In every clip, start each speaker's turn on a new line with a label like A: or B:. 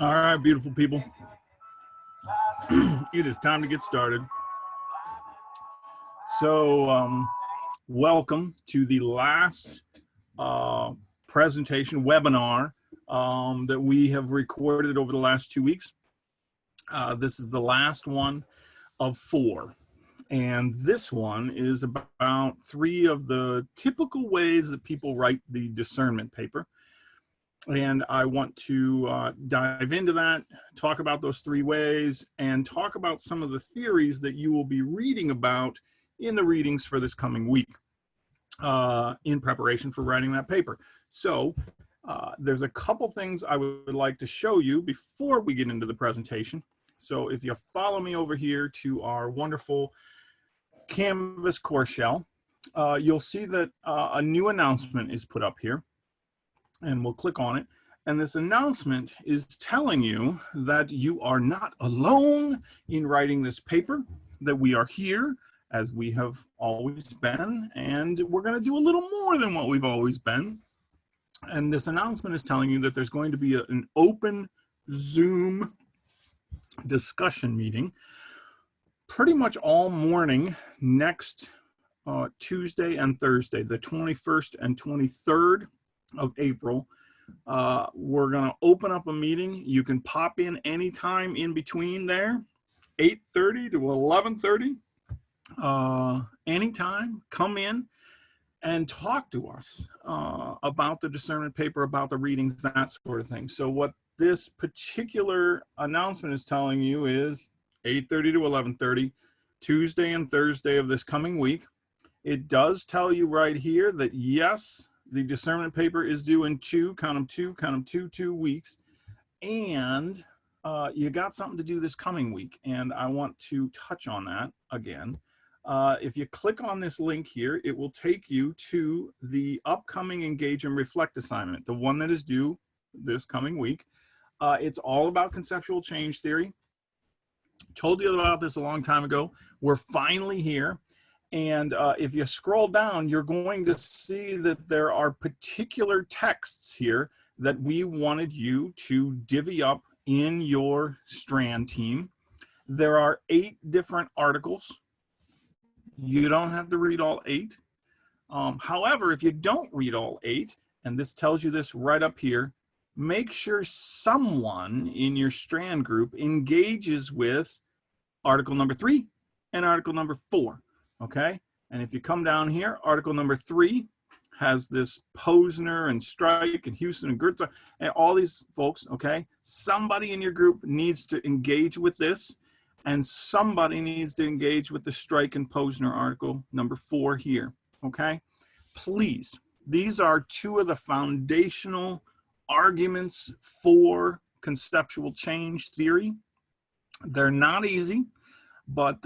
A: All right, beautiful people. It is time to get started. So, welcome to the last presentation webinar that we have recorded over the last 2 weeks. This is the last one of 4. And this one is about 3 of the typical ways that people write the discernment paper. And I want to dive into that, talk about those 3 ways, and talk about some of the theories that you will be reading about in the readings for this coming week in preparation for writing that paper. So there's a couple things I would like to show you before we get into the presentation. So if you follow me over here to our wonderful Canvas course shell, you'll see that a new announcement is put up here. And we'll click on it. And this announcement is telling you that you are not alone in writing this paper, that we are here as we have always been, and we're going to do a little more than what we've always been. And this announcement is telling you that there's going to be an open Zoom discussion meeting pretty much all morning next Tuesday and Thursday, the 21st and 23rd of April. We're going to open up a meeting. You can pop in anytime in between there, 8:30 to 11:30. Anytime, come in and talk to us about the discernment paper, about the readings, that sort of thing. So what this particular announcement is telling you is 8:30 to 11:30, Tuesday and Thursday of this coming week. It does tell you right here that yes, the discernment paper is due in 2 weeks, and you got something to do this coming week, and I want to touch on that again. If you click on this link here, it will take you to the upcoming Engage and Reflect assignment, the one that is due this coming week. It's all about conceptual change theory. Told you about this a long time ago. We're finally here. And if you scroll down, you're going to see that there are particular texts here that we wanted you to divvy up in your strand team. There are 8 different articles. You don't have to read all 8. However, if you don't read all 8, and this tells you this right up here, make sure someone in your strand group engages with article number 3 and article number 4. Okay, and if you come down here, article number 3 has this Posner and Strike and Houston and Gertz and all these folks. Okay, somebody in your group needs to engage with this, and somebody needs to engage with the Strike and Posner article number 4 here. Okay, please, these are 2 of the foundational arguments for conceptual change theory. They're not easy, but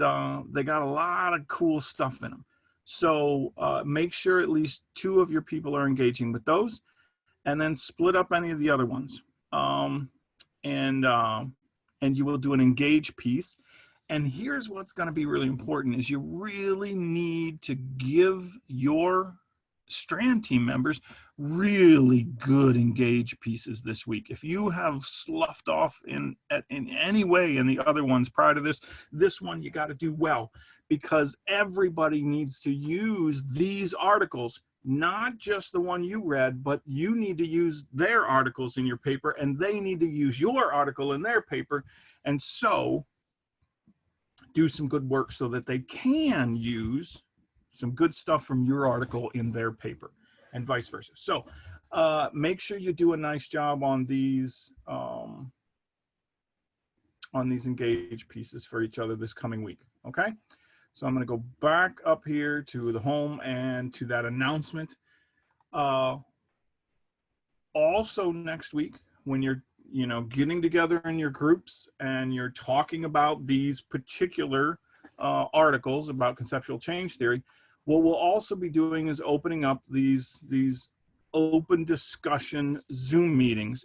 A: they got a lot of cool stuff in them. So make sure at least 2 of your people are engaging with those, and then split up any of the other ones. And you will do an engage piece. And here's what's going to be really important is you really need to give your strand team members really good engage pieces this week. If you have sloughed off in any way in the other ones prior to this one you got to do well, because everybody needs to use these articles, not just the one you read, but you need to use their articles in your paper, and they need to use your article in their paper, and so do some good work so that they can use some good stuff from your article in their paper, and vice versa. So make sure you do a nice job on these engage pieces for each other this coming week. Okay, so I'm going to go back up here to the home and to that announcement. Also next week, when you're getting together in your groups and you're talking about these particular articles about conceptual change theory, what we'll also be doing is opening up these open discussion Zoom meetings.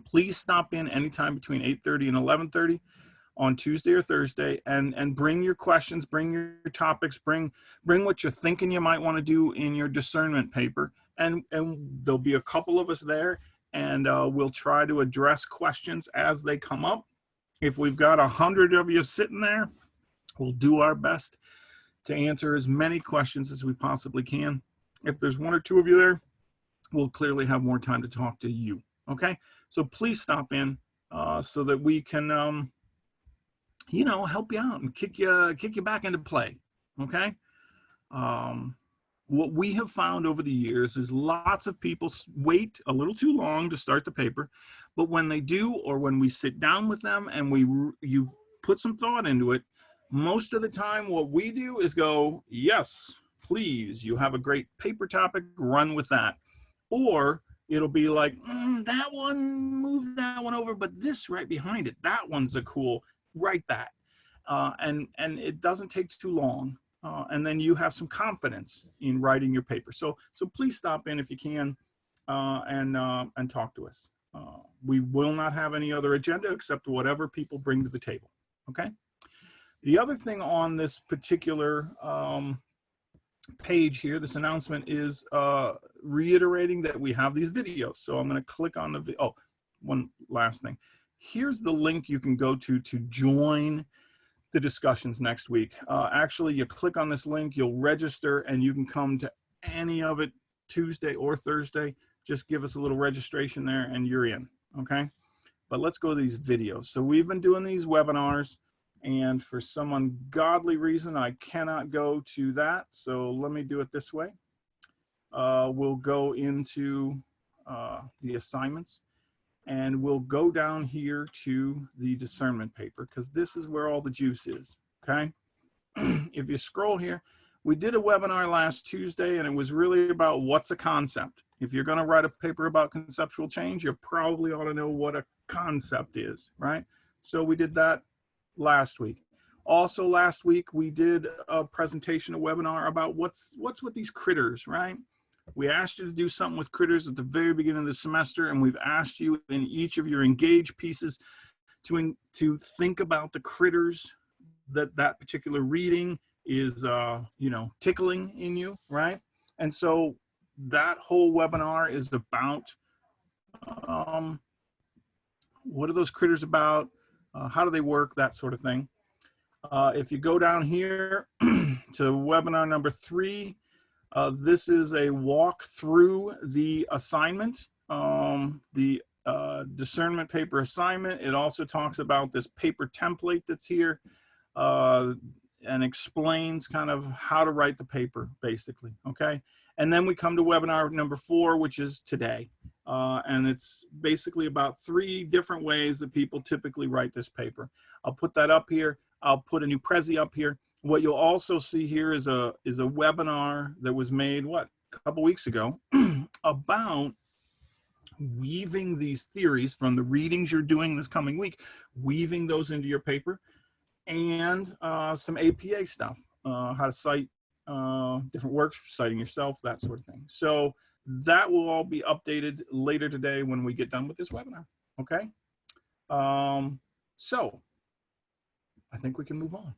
A: Please stop in anytime between 8:30 and 11:30 on Tuesday or Thursday, and bring your questions, bring your topics, bring what you're thinking you might want to do in your discernment paper, and there'll be a couple of us there, and we'll try to address questions as they come up. If we've got 100 of you sitting there, we'll do our best to answer as many questions as we possibly can. If there's 1 or 2 of you there, we'll clearly have more time to talk to you. Okay, so please stop in so that we can, you know, help you out and kick you back into play. Okay. What we have found over the years is lots of people wait a little too long to start the paper, but when they do, or when we sit down with them and you've put some thought into it, most of the time what we do is go, yes, please, you have a great paper topic, run with that. Or it'll be like, that one, move that one over, but this right behind it, that one's a cool, write that. And it doesn't take too long. And then you have some confidence in writing your paper. So please stop in if you can and talk to us. We will not have any other agenda except whatever people bring to the table, okay? The other thing on this particular page here, this announcement, is reiterating that we have these videos. So I'm gonna click on the, oh, one last thing. Here's the link you can go to join the discussions next week. Actually, you click on this link, you'll register, and you can come to any of it Tuesday or Thursday. Just give us a little registration there and you're in, okay? But let's go to these videos. So we've been doing these webinars, and for some ungodly reason, I cannot go to that. So let me do it this way. We'll go into the assignments. And we'll go down here to the discernment paper, because this is where all the juice is, okay? If you scroll here, we did a webinar last Tuesday, and it was really about what's a concept. If you're gonna write a paper about conceptual change, you probably ought to know what a concept is, right? So we did that last week. Also last week, we did a presentation, a webinar about what's with these critters, right? We asked you to do something with critters at the very beginning of the semester, and we've asked you in each of your engaged pieces to think about the critters that particular reading is, you know, tickling in you, right? And so that whole webinar is about what are those critters about, how do they work, that sort of thing. If you go down here to webinar number 3, this is a walk through the assignment, the discernment paper assignment. It also talks about this paper template that's here and explains kind of how to write the paper, basically, okay? And then we come to webinar number 4, which is today. And it's basically about 3 different ways that people typically write this paper. I'll put that up here. I'll put a new Prezi up here. What you'll also see here is a webinar that was made, a couple weeks ago, about weaving these theories from the readings you're doing this coming week, weaving those into your paper, and some APA stuff, how to cite different works, citing yourself, that sort of thing. So that will all be updated later today when we get done with this webinar, okay? So I think we can move on.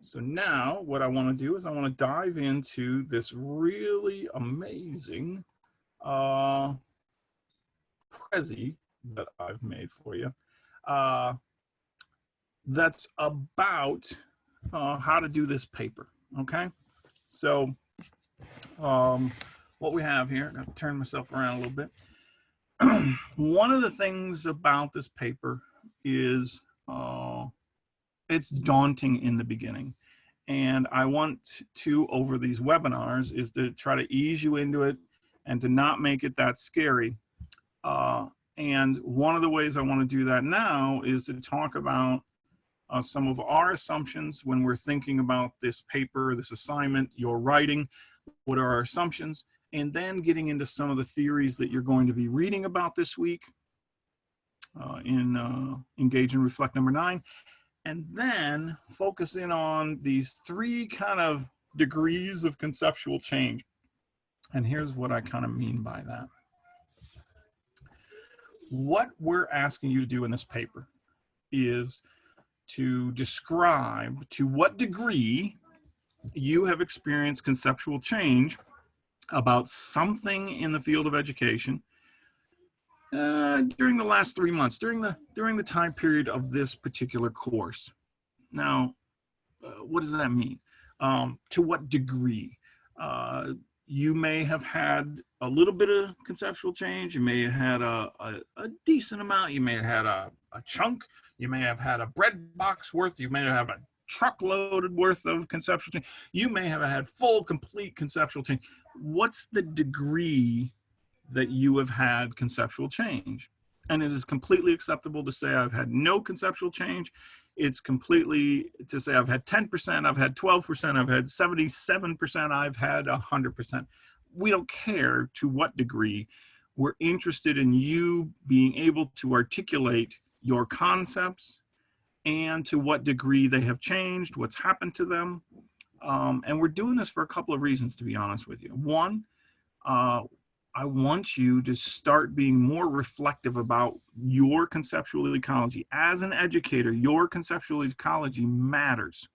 A: So now what I want to do is I want to dive into this really amazing Prezi that I've made for you. That's about how to do this paper, okay? So what we have here, I'll turn myself around a little bit. One of the things about this paper is it's daunting in the beginning. And I want to, over these webinars, is to try to ease you into it and to not make it that scary. And one of the ways I want to do that now is to talk about some of our assumptions when we're thinking about this paper, this assignment, your writing. What are our assumptions? And then getting into some of the theories that you're going to be reading about this week in Engage and Reflect number 9. And then focus in on these 3 kind of degrees of conceptual change. And here's what I kind of mean by that. What we're asking you to do in this paper is to describe to what degree you have experienced conceptual change about something in the field of education during the last 3 months, during the time period of this particular course. Now, what does that mean? To what degree? You may have had a little bit of conceptual change. You may have had a decent amount. You may have had a chunk. You may have had a bread box worth. You may have a truckload worth of conceptual change. You may have had full, complete conceptual change. What's the degree that you have had conceptual change? And it is completely acceptable to say I've had no conceptual change. It's completely to say I've had 10%, I've had 12%, I've had 77%, I've had 100%. We don't care to what degree. We're interested in you being able to articulate your concepts and to what degree they have changed, what's happened to them. And we're doing this for a couple of reasons, to be honest with you. One, I want you to start being more reflective about your conceptual ecology. As an educator, your conceptual ecology matters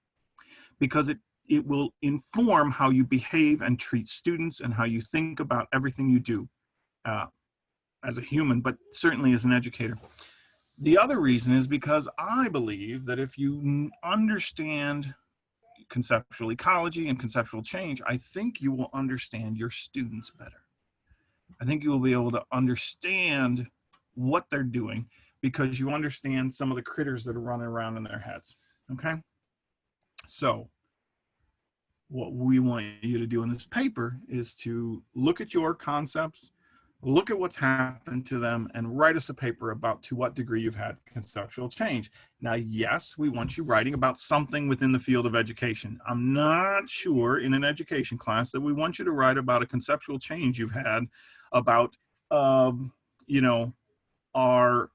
A: because it will inform how you behave and treat students and how you think about everything you do as a human, but certainly as an educator. The other reason is because I believe that if you understand conceptual ecology and conceptual change, I think you will understand your students better. I think you will be able to understand what they're doing because you understand some of the critters that are running around in their heads, okay? So what we want you to do in this paper is to look at your concepts, look at what's happened to them, and write us a paper about to what degree you've had conceptual change. Now, yes, we want you writing about something within the field of education. I'm not sure in an education class that we want you to write about a conceptual change you've had about, you know, our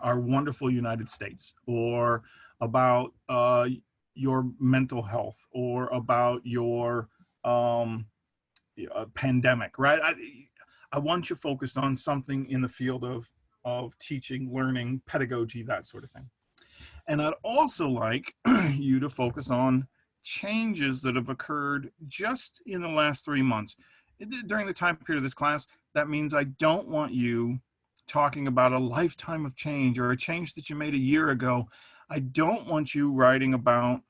A: wonderful United States, or about your mental health, or about your pandemic, right? I want you focused on something in the field of teaching, learning, pedagogy, that sort of thing. And I'd also like you to focus on changes that have occurred just in the last 3 months. During the time period of this class, that means I don't want you talking about a lifetime of change or a change that you made a year ago. I don't want you writing about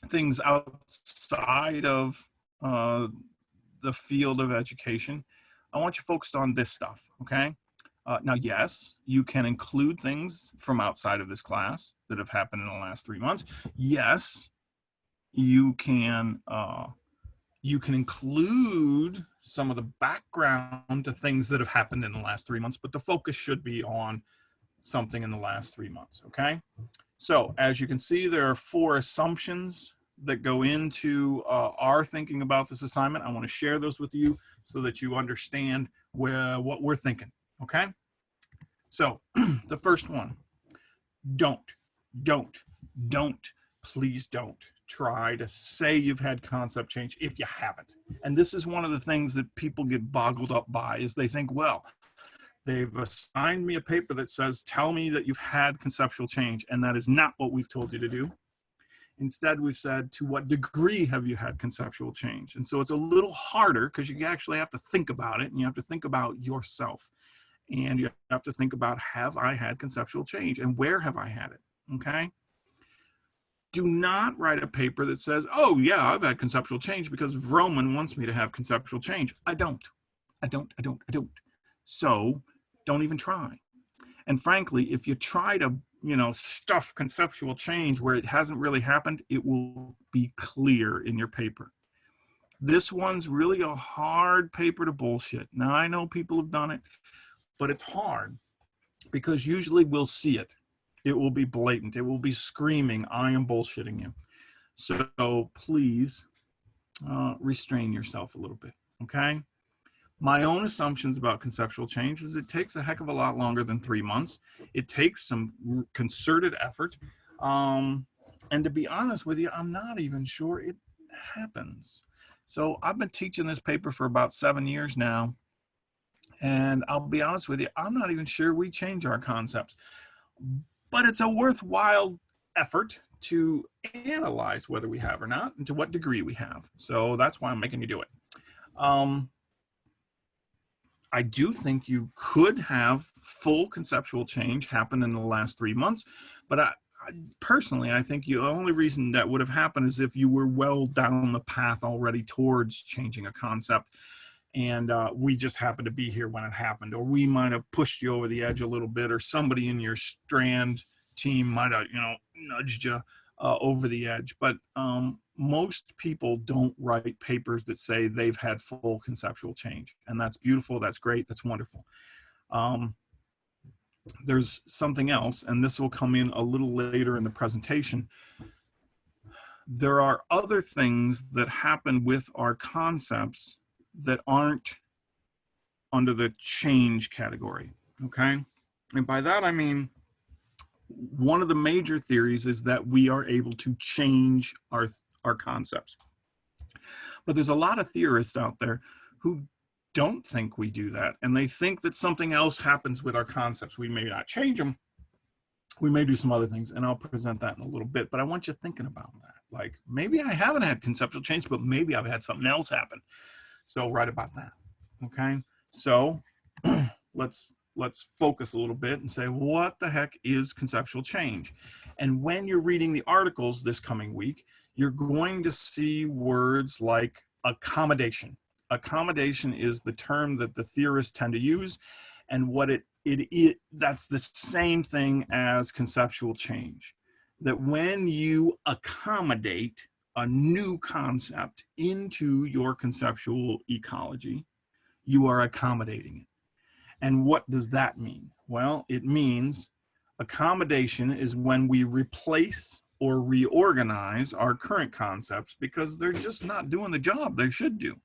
A: things outside of the field of education. I want you focused on this stuff, okay? Now, yes, you can include things from outside of this class that have happened in the last 3 months. Yes, you can include some of the background to things that have happened in the last 3 months, but the focus should be on something in the last 3 months, okay? So as you can see, there are 4 assumptions that go into our thinking about this assignment. I want to share those with you so that you understand what we're thinking, okay? So the first one, don't, please don't try to say you've had concept change if you haven't. And this is one of the things that people get boggled up by, is they think, well, they've assigned me a paper that says, tell me that you've had conceptual change, and that is not what we've told you to do. Instead, we've said, to what degree have you had conceptual change? And so it's a little harder because you actually have to think about it, and you have to think about yourself. And you have to think about, have I had conceptual change, and where have I had it, okay? Do not write a paper that says, oh yeah, I've had conceptual change because Vroman wants me to have conceptual change. I don't. So don't even try. And frankly, if you try to, stuff conceptual change where it hasn't really happened, it will be clear in your paper. This one's really a hard paper to bullshit. Now, I know people have done it, but it's hard because usually we'll see it. It will be blatant. It will be screaming, I am bullshitting you. So please restrain yourself a little bit, okay? My own assumptions about conceptual change is it takes a heck of a lot longer than 3 months. It takes some concerted effort. And to be honest with you, I'm not even sure it happens. So I've been teaching this paper for about 7 years now. And I'll be honest with you, I'm not even sure we change our concepts. But it's a worthwhile effort to analyze whether we have or not and to what degree we have. So that's why I'm making you do it. I do think you could have full conceptual change happen in the last 3 months, but personally, I think the only reason that would have happened is if you were well down the path already towards changing a concept, and we just happened to be here when it happened, or we might have pushed you over the edge a little bit, or somebody in your strand team might have, nudged you over the edge. But most people don't write papers that say they've had full conceptual change, and that's beautiful, that's great, that's wonderful. There's something else, and this will come in a little later in the presentation. There are other things that happen with our concepts that aren't under the change category, okay? And by that I mean, one of the major theories is that we are able to change our concepts. But there's a lot of theorists out there who don't think we do that, and they think that something else happens with our concepts. We may not change them, we may do some other things, and I'll present that in a little bit, but I want you thinking about that. Like, maybe I haven't had conceptual change, but maybe I've had something else happen. So write about that, okay? So let's focus a little bit and say, what the heck is conceptual change? And when you're reading the articles this coming week, you're going to see words like accommodation. Accommodation is the term that the theorists tend to use, and what that's the same thing as conceptual change. That when you accommodate a new concept into your conceptual ecology, you are accommodating it. And what does that mean? Well, it means accommodation is when we replace or reorganize our current concepts because they're just not doing the job they should do.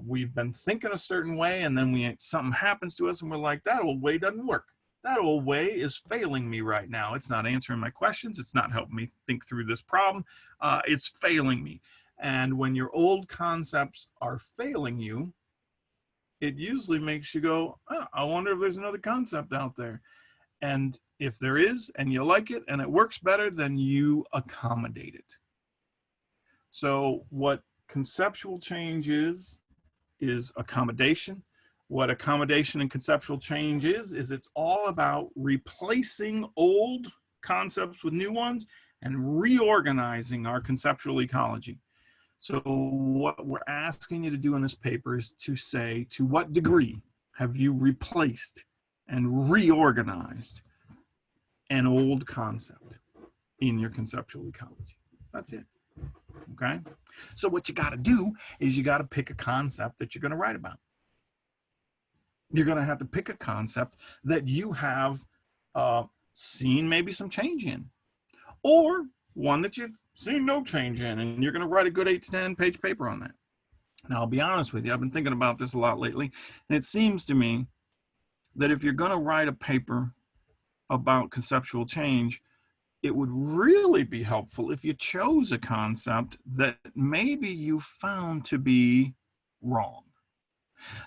A: We've been thinking a certain way, and then something happens to us and we're like, that old way doesn't work. That old way is failing me right now. It's not answering my questions. It's not helping me think through this problem. It's failing me. And when your old concepts are failing you, it usually makes you go, oh, I wonder if there's another concept out there. And if there is, and you like it, and it works better, then you accommodate it. So what conceptual change is accommodation. What accommodation and conceptual change is it's all about replacing old concepts with new ones and reorganizing our conceptual ecology. So what we're asking you to do in this paper is to say, to what degree have you replaced and reorganized an old concept in your conceptual ecology? That's it. Okay? So what you got to do is you got to pick a concept that you're going to write about. You're going to have to pick a concept that you have seen maybe some change in, or one that you've seen no change in, and you're going to write a good 8 to 10 page paper on that. Now, I'll be honest with you, I've been thinking about this a lot lately, and it seems to me that if you're going to write a paper about conceptual change, it would really be helpful if you chose a concept that maybe you found to be wrong.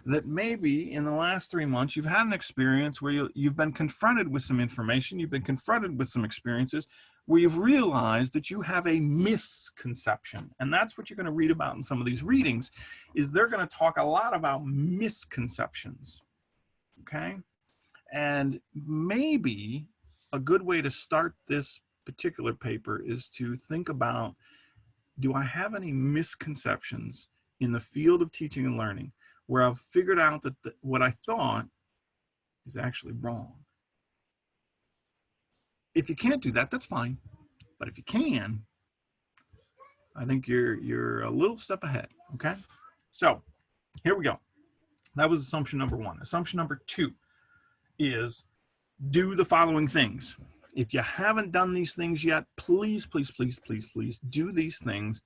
A: That maybe in the last 3 months, you've had an experience where you've been confronted with some information, you've been confronted with some experiences where you've realized that you have a misconception. And that's what you're going to read about in some of these readings, is they're going to talk a lot about misconceptions, okay? And maybe a good way to start this particular paper is to think about, do I have any misconceptions in the field of teaching and learning where I've figured out that what I thought is actually wrong? If you can't do that, that's fine. But if you can, I think you're a little step ahead, okay? So here we go. That was assumption number 1. Assumption number 2 is do the following things. If you haven't done these things yet, please, please, please, please, please do these things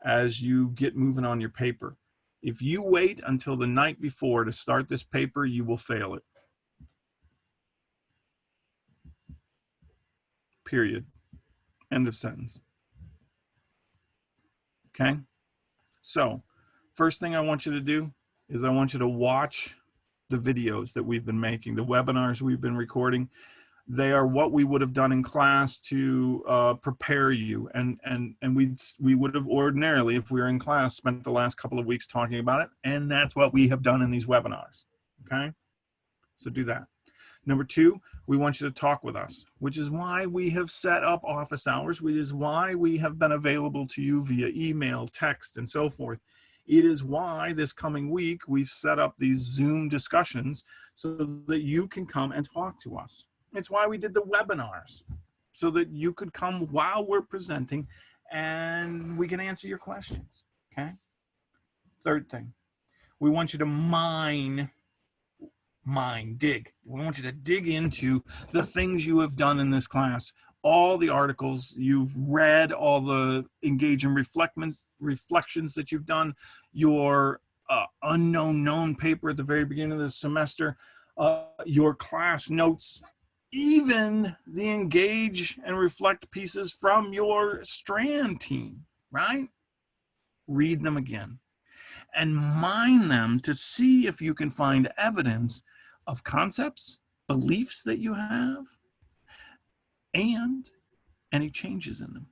A: as you get moving on your paper. If you wait until the night before to start this paper, you will fail it. Period. End of sentence. Okay? So, first thing I want you to do is I want you to watch the videos that we've been making, the webinars we've been recording. They are what we would have done in class to prepare you. And we would have ordinarily, if we were in class, spent the last couple of weeks talking about it. And that's what we have done in these webinars. Okay? So do that. Number two, we want you to talk with us, which is why we have set up office hours, which is why we have been available to you via email, text, and so forth. It is why this coming week we've set up these Zoom discussions so that you can come and talk to us. It's why we did the webinars, so that you could come while we're presenting and we can answer your questions, okay? Third thing, we want you to dig. We want you to dig into the things you have done in this class, all the articles you've read, all the engage and reflections that you've done, your unknown known paper at the very beginning of the semester, your class notes, even the engage and reflect pieces from your strand team, right? Read them again and mine them to see if you can find evidence of concepts, beliefs that you have, and any changes in them.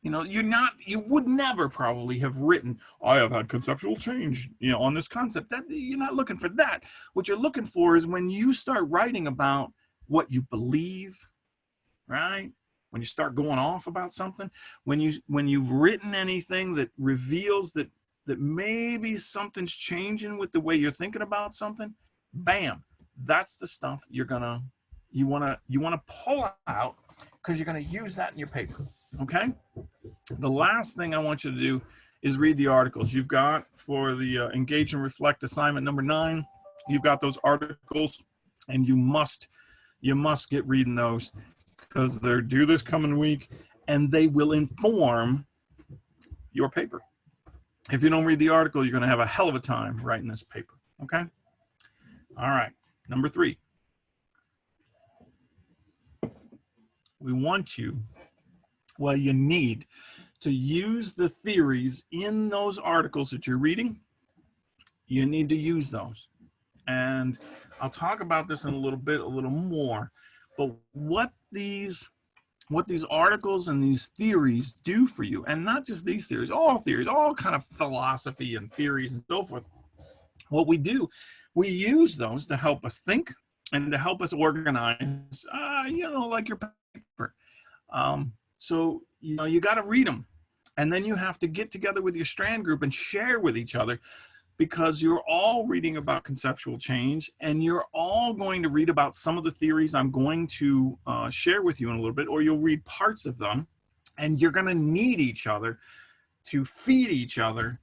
A: You know, you would never probably have written, I have had conceptual change, you know, on this concept. That you're not looking for that. What you're looking for is when you start writing about what you believe, right? When you start going off about something, when you've written anything that reveals that maybe something's changing with the way you're thinking about something, bam, that's the stuff you want to pull out, because you're going to use that in your paper. Okay? The last thing I want you to do is read the articles. You've got, for the Engage and Reflect assignment number 9, you've got those articles, and you must get reading those, because they're due this coming week, and they will inform your paper. If you don't read the article, you're going to have a hell of a time writing this paper. Okay? All right. Number 3. We want you, well, you need to use the theories in those articles that you're reading. You need to use those. And I'll talk about this in a little more. But what these articles and these theories do for you, and not just these theories, all kind of philosophy and theories and so forth. What we do, we use those to help us think and to help us organize, like your paper. So, you got to read them. And then you have to get together with your strand group and share with each other, because you're all reading about conceptual change, and you're all going to read about some of the theories I'm going to share with you in a little bit, or you'll read parts of them, and you're going to need each other to feed each other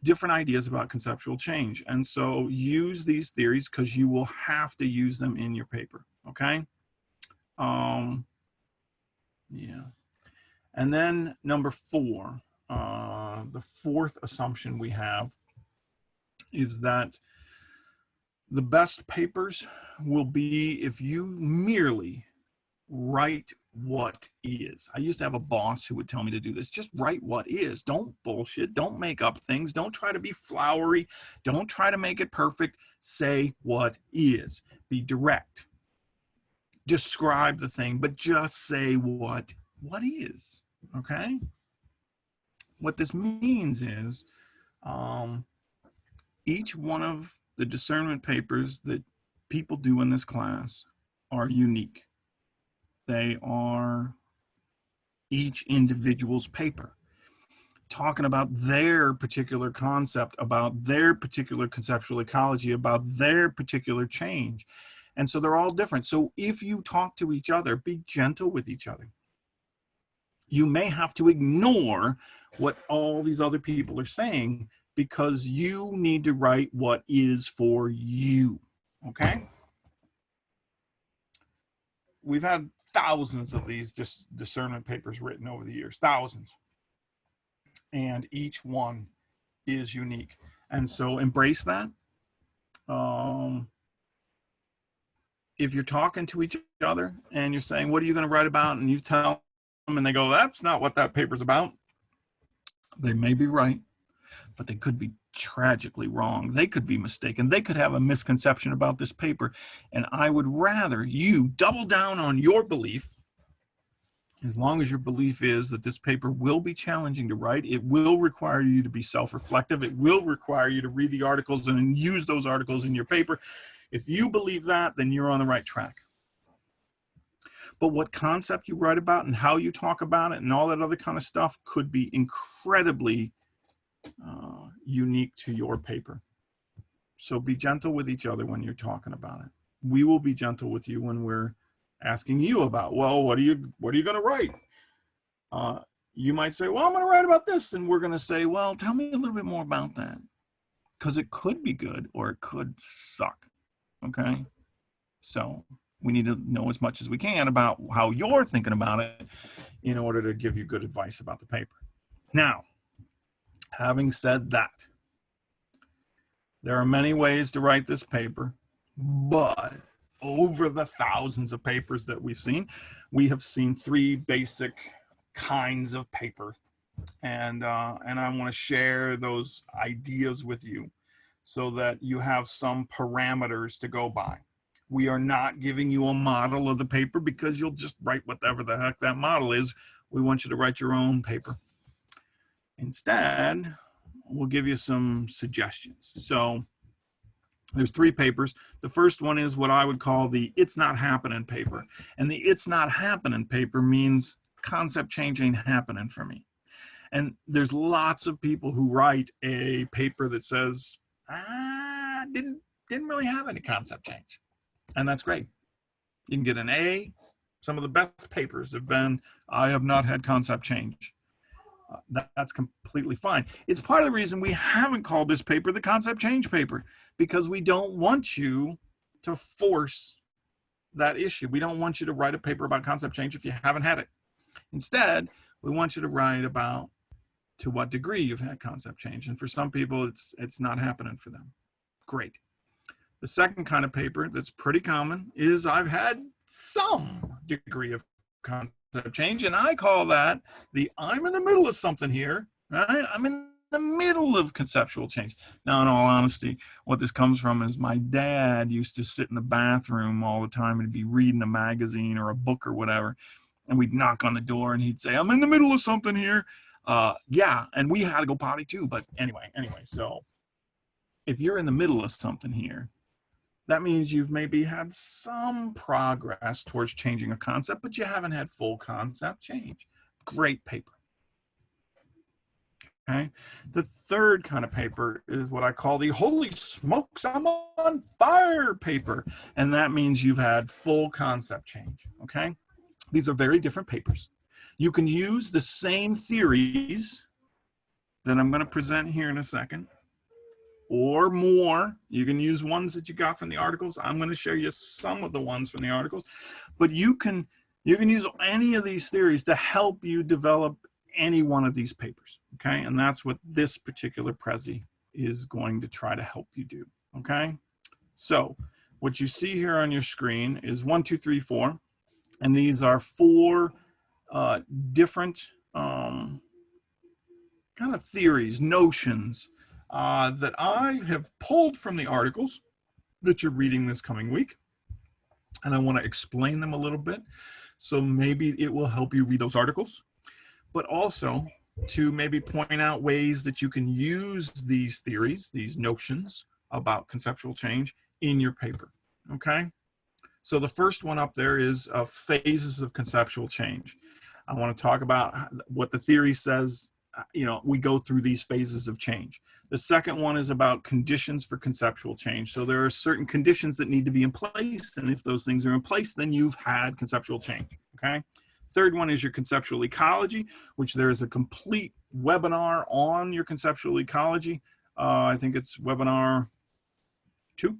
A: different ideas about conceptual change. And so use these theories, because you will have to use them in your paper, okay? Yeah. And then number 4, the fourth assumption we have is that the best papers will be if you merely write what is. I used to have a boss who would tell me to do this. Just write what is. Don't bullshit. Don't make up things. Don't try to be flowery. Don't try to make it perfect. Say what is. Be direct. Describe the thing, but just say what is. Okay? What this means is each one of the discernment papers that people do in this class are unique. They are each individual's paper, talking about their particular concept, about their particular conceptual ecology, about their particular change. And so they're all different. So if you talk to each other, be gentle with each other. You may have to ignore what all these other people are saying, because you need to write what is for you, okay? We've had thousands of these discernment papers written over the years, thousands. And each one is unique. And so embrace that. If you're talking to each other and you're saying, what are you going to write about? And you tell them and they go, that's not what that paper's about. They may be right. but they could be tragically wrong. They could be mistaken. They could have a misconception about this paper. And I would rather you double down on your belief, as long as your belief is that this paper will be challenging to write. It will require you to be self-reflective. It will require you to read the articles and use those articles in your paper. If you believe that, then you're on the right track. But what concept you write about and how you talk about it and all that other kind of stuff could be incredibly unique to your paper. So be gentle with each other when you're talking about it. We will be gentle with you when we're asking you about, well, what are you going to write? You might say, well, I'm going to write about this. And we're going to say, well, tell me a little bit more about that. Because it could be good or it could suck. Okay? So we need to know as much as we can about how you're thinking about it in order to give you good advice about the paper. Now, having said that, there are many ways to write this paper, but over the thousands of papers that we've seen, we have seen three basic kinds of paper. And I want to share those ideas with you so that you have some parameters to go by. We are not giving you a model of the paper because you'll just write whatever the heck that model is. We want you to write your own paper. Instead, we'll give you some suggestions. So there's three papers. The first one is what I would call the It's Not Happening paper. And the It's Not Happening paper means concept change ain't happening for me. And there's lots of people who write a paper that says, didn't really have any concept change. And that's great. You can get an A. Some of the best papers have been, I have not had concept change. That's completely fine. It's part of the reason we haven't called this paper the concept change paper, because we don't want you to force that issue. We don't want you to write a paper about concept change if you haven't had it. Instead, we want you to write about to what degree you've had concept change. And for some people, it's not happening for them. Great. The second kind of paper that's pretty common is I've had some degree of concept change, and I call that the I'm in the middle of something here, right? I'm in the middle of conceptual change. Now, in all honesty, what this comes from is my dad used to sit in the bathroom all the time and be reading a magazine or a book or whatever, and we'd knock on the door and he'd say, I'm in the middle of something here. Yeah, and we had to go potty too, but anyway, so if you're in the middle of something here, that means you've maybe had some progress towards changing a concept, but you haven't had full concept change. Great paper. Okay. The third kind of paper is what I call the holy smokes, I'm on fire paper. And that means you've had full concept change. Okay. These are very different papers. You can use the same theories that I'm going to present here in a second, or more. You can use ones that you got from the articles. I'm going to show you some of the ones from the articles, but you can use any of these theories to help you develop any one of these papers. Okay. And that's what this particular Prezi is going to try to help you do. Okay. So what you see here on your screen is 1, 2, 3, 4. And these are 4 different kind of theories, notions, that I have pulled from the articles that you're reading this coming week. And I want to explain them a little bit. So maybe it will help you read those articles, but also to maybe point out ways that you can use these theories, these notions about conceptual change in your paper. Okay. So the first one up there is phases of conceptual change. I want to talk about what the theory says. We go through these phases of change. The second one is about conditions for conceptual change. So there are certain conditions that need to be in place, and if those things are in place, then you've had conceptual change, okay? Third one is your conceptual ecology, which there is a complete webinar on your conceptual ecology. I think it's webinar 2.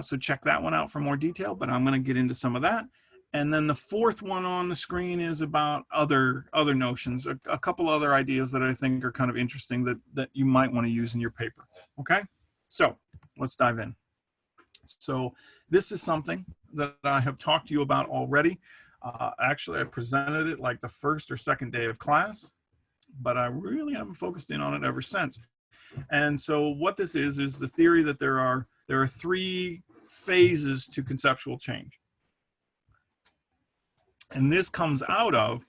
A: So check that one out for more detail, but I'm going to get into some of that. And then the fourth one on the screen is about other notions, a couple other ideas that I think are kind of interesting that you might want to use in your paper. Okay, so let's dive in. So this is something that I have talked to you about already. Actually, I presented it like the first or second day of class. but I really haven't focused in on it ever since. And so what this is the theory that there are three phases to conceptual change. And this comes out of,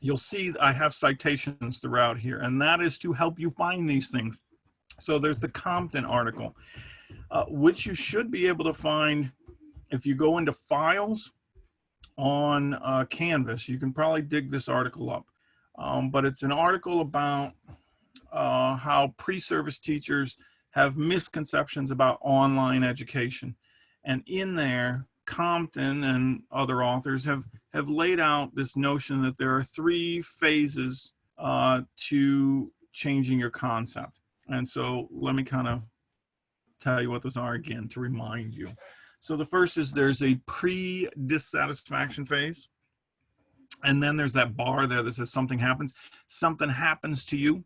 A: you'll see I have citations throughout here, and that is to help you find these things. So there's the Compton article, which you should be able to find if you go into files on Canvas. You can probably dig this article up. But it's an article about how pre-service teachers have misconceptions about online education. And in there, Compton and other authors have laid out this notion that there are three phases to changing your concept. And so let me kind of tell you what those are again to remind you. So the first is there's a pre-dissatisfaction phase. And then there's that bar there that says something happens. Something happens to you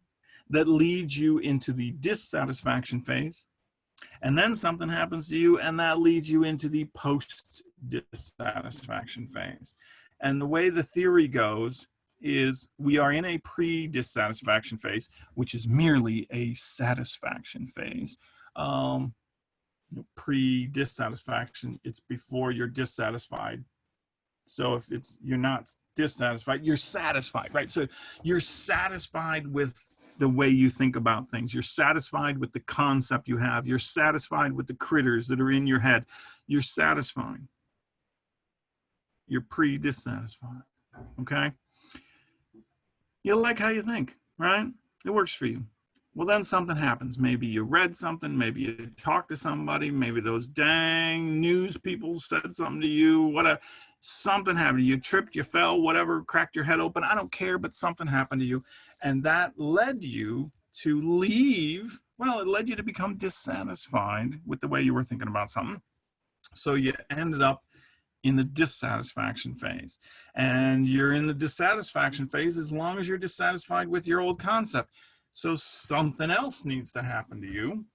A: that leads you into the dissatisfaction phase. And then something happens to you and that leads you into the post-dissatisfaction phase. And the way the theory goes is we are in a pre-dissatisfaction phase, which is merely a satisfaction phase. Pre-dissatisfaction, it's before you're dissatisfied. So if you're not dissatisfied, you're satisfied, right? So you're satisfied with the way you think about things. You're satisfied with the concept you have. You're satisfied with the critters that are in your head. You're satisfied. You're pre-dissatisfied, okay? You like how you think, right? It works for you. Well, then something happens. Maybe you read something. Maybe you talked to somebody. Maybe those dang news people said something to you, whatever. Something happened. You tripped, you fell, whatever, cracked your head open. I don't care, but something happened to you. And that led you to leave. Well, it led you to become dissatisfied with the way you were thinking about something. So you ended up in the dissatisfaction phase. And you're in the dissatisfaction phase as long as you're dissatisfied with your old concept. So something else needs to happen to you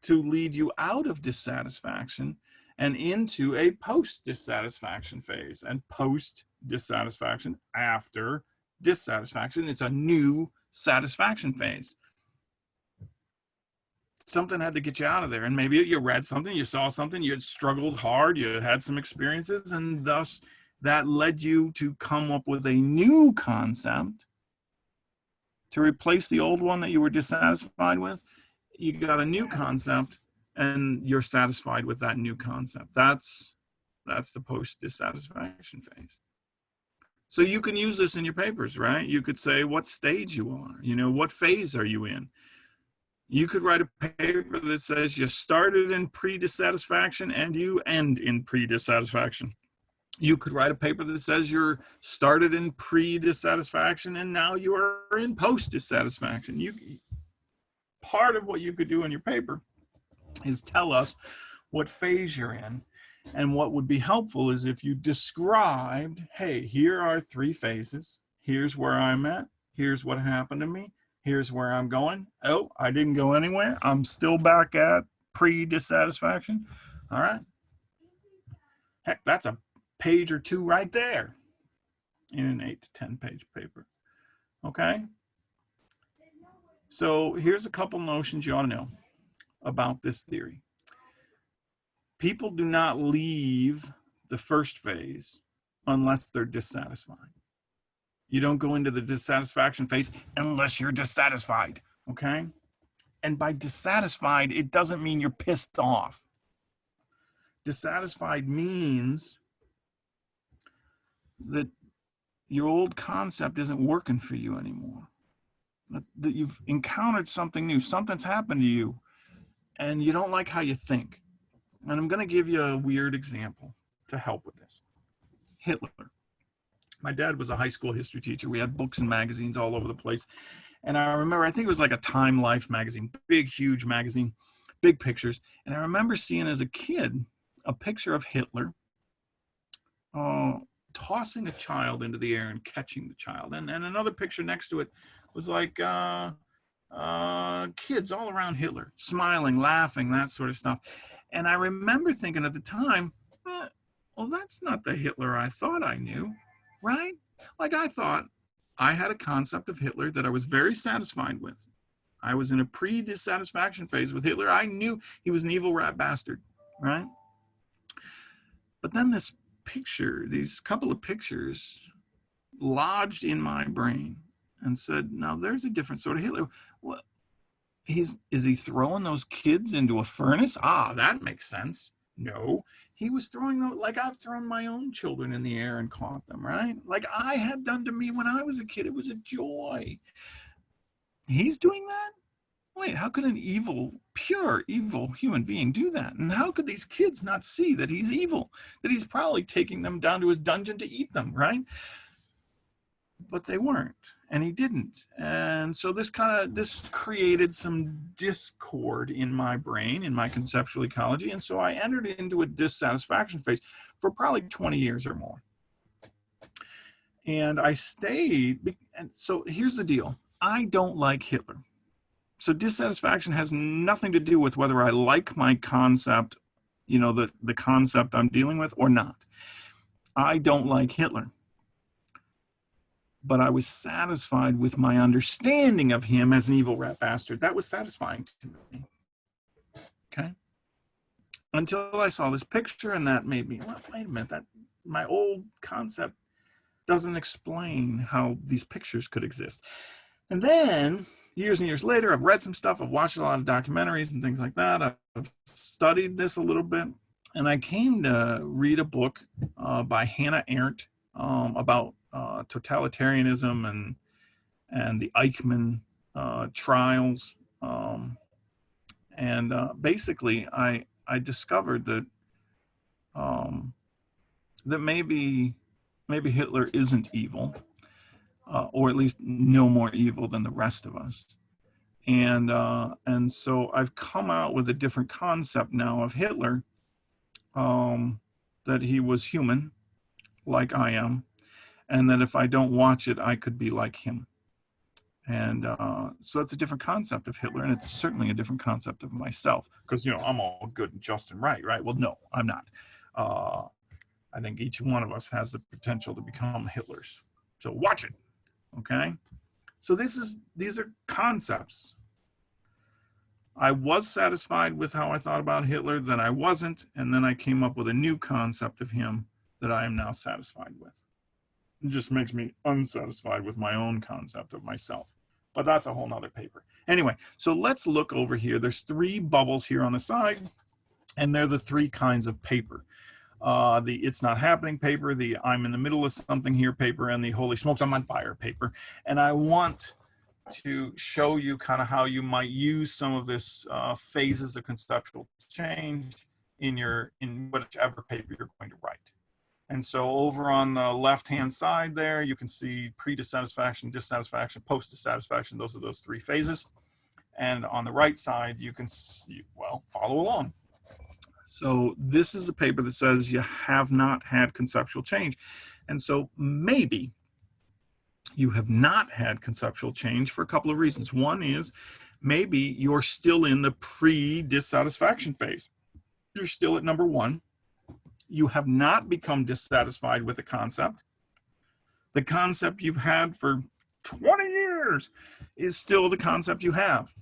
A: to lead you out of dissatisfaction and into a post-dissatisfaction phase. And post-dissatisfaction, after dissatisfaction, it's a new satisfaction phase. Something had to get you out of there. And maybe you read something, you saw something, you had struggled hard, you had some experiences, and thus that led you to come up with a new concept to replace the old one that you were dissatisfied with. You got a new concept and you're satisfied with that new concept. That's the post-dissatisfaction phase. So you can use this in your papers, right? You could say what stage you are, what phase are you in? You could write a paper that says you started in pre-dissatisfaction and you end in pre-dissatisfaction. You could write a paper that says you're started in pre-dissatisfaction and now you are in post-dissatisfaction. Part of what you could do in your paper is tell us what phase you're in. And what would be helpful is if you described, hey, here are three phases. Here's where I'm at. Here's what happened to me. Here's where I'm going. Oh, I didn't go anywhere. I'm still back at pre-dissatisfaction. All right. Heck, that's a page or two right there in an 8 to 10 page paper. Okay. So here's a couple notions you ought to know about this theory. People do not leave the first phase unless they're dissatisfied. You don't go into the dissatisfaction phase unless you're dissatisfied, okay? And by dissatisfied, it doesn't mean you're pissed off. Dissatisfied means that your old concept isn't working for you anymore. That you've encountered something new, something's happened to you, and you don't like how you think. And I'm going to give you a weird example to help with this. Hitler. My dad was a high school history teacher. We had books and magazines all over the place. And I remember, I think it was like a Time Life magazine, big, huge magazine, big pictures. And I remember seeing as a kid a picture of Hitler tossing a child into the air and catching the child. And another picture next to it was like kids all around Hitler, smiling, laughing, that sort of stuff. And I remember thinking at the time, well, that's not the Hitler I thought I knew, right? Like I thought I had a concept of Hitler that I was very satisfied with. I was in a pre-dissatisfaction phase with Hitler. I knew he was an evil rat bastard, right? But then this picture, these couple of pictures lodged in my brain and said, now there's a different sort of Hitler. What? Is he throwing those kids into a furnace? Ah, that makes sense. No, he was throwing them like I've thrown my own children in the air and caught them, right? Like I had done to me when I was a kid. It was a joy. He's doing that? Wait, how could an evil, pure evil human being do that? And how could these kids not see that he's evil? That he's probably taking them down to his dungeon to eat them, right? But they weren't, and he didn't. And so this created some discord in my brain, in my conceptual ecology. And so I entered into a dissatisfaction phase for probably 20 years or more. And I stayed. And so here's the deal. I don't like Hitler. So dissatisfaction has nothing to do with whether I like my concept, you know, the concept I'm dealing with or not. I don't like Hitler. But I was satisfied with my understanding of him as an evil rat bastard. That was satisfying to me. Okay? Until I saw this picture, and that made me, well, wait a minute, that my old concept doesn't explain how these pictures could exist. And then, years and years later, I've read some stuff, I've watched a lot of documentaries and things like that. I've studied this a little bit, and I came to read a book by Hannah Arendt about totalitarianism and the Eichmann trials, and basically I discovered that that maybe Hitler isn't evil, or at least no more evil than the rest of us, and so I've come out with a different concept now of Hitler, that he was human like I am, and that if I don't watch it, I could be like him. And so it's a different concept of Hitler, and it's certainly a different concept of myself. Because, you know, I'm all good and just and right? Well, no, I'm not. I think each one of us has the potential to become Hitlers. So watch it, okay? So these are concepts. I was satisfied with how I thought about Hitler, then I wasn't, and then I came up with a new concept of him that I am now satisfied with. It just makes me unsatisfied with my own concept of myself. But that's a whole nother paper. Anyway, so let's look over here. There's 3 bubbles here on the side, and they're the 3 kinds of paper. The It's Not Happening paper, the I'm in the middle of something here paper, and the Holy Smokes, I'm on fire paper. And I want to show you kind of how you might use some of this phases of conceptual change in whichever paper you're going to write. And so over on the left-hand side there, you can see pre-dissatisfaction, dissatisfaction, post-dissatisfaction. Those are those 3 phases. And on the right side, you can see, well, follow along. So this is the paper that says you have not had conceptual change. And so maybe you have not had conceptual change for a couple of reasons. One is maybe you're still in the pre-dissatisfaction phase. You're still at number 1. You have not become dissatisfied with the concept. The concept you've had for 20 years is still the concept you have.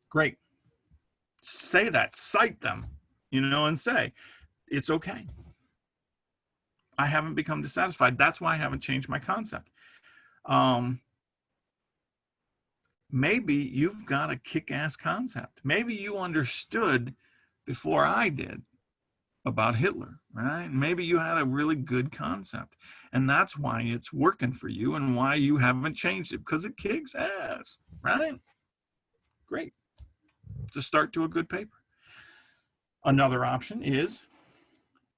A: Great. Say that, cite them, you know, and say, it's okay. I haven't become dissatisfied. That's why I haven't changed my concept. Maybe you've got a kick-ass concept. Maybe you understood before I did about Hitler, right? Maybe you had a really good concept, and that's why it's working for you and why you haven't changed it, because it kicks ass, right? Great. It's a start to a good paper. Another option is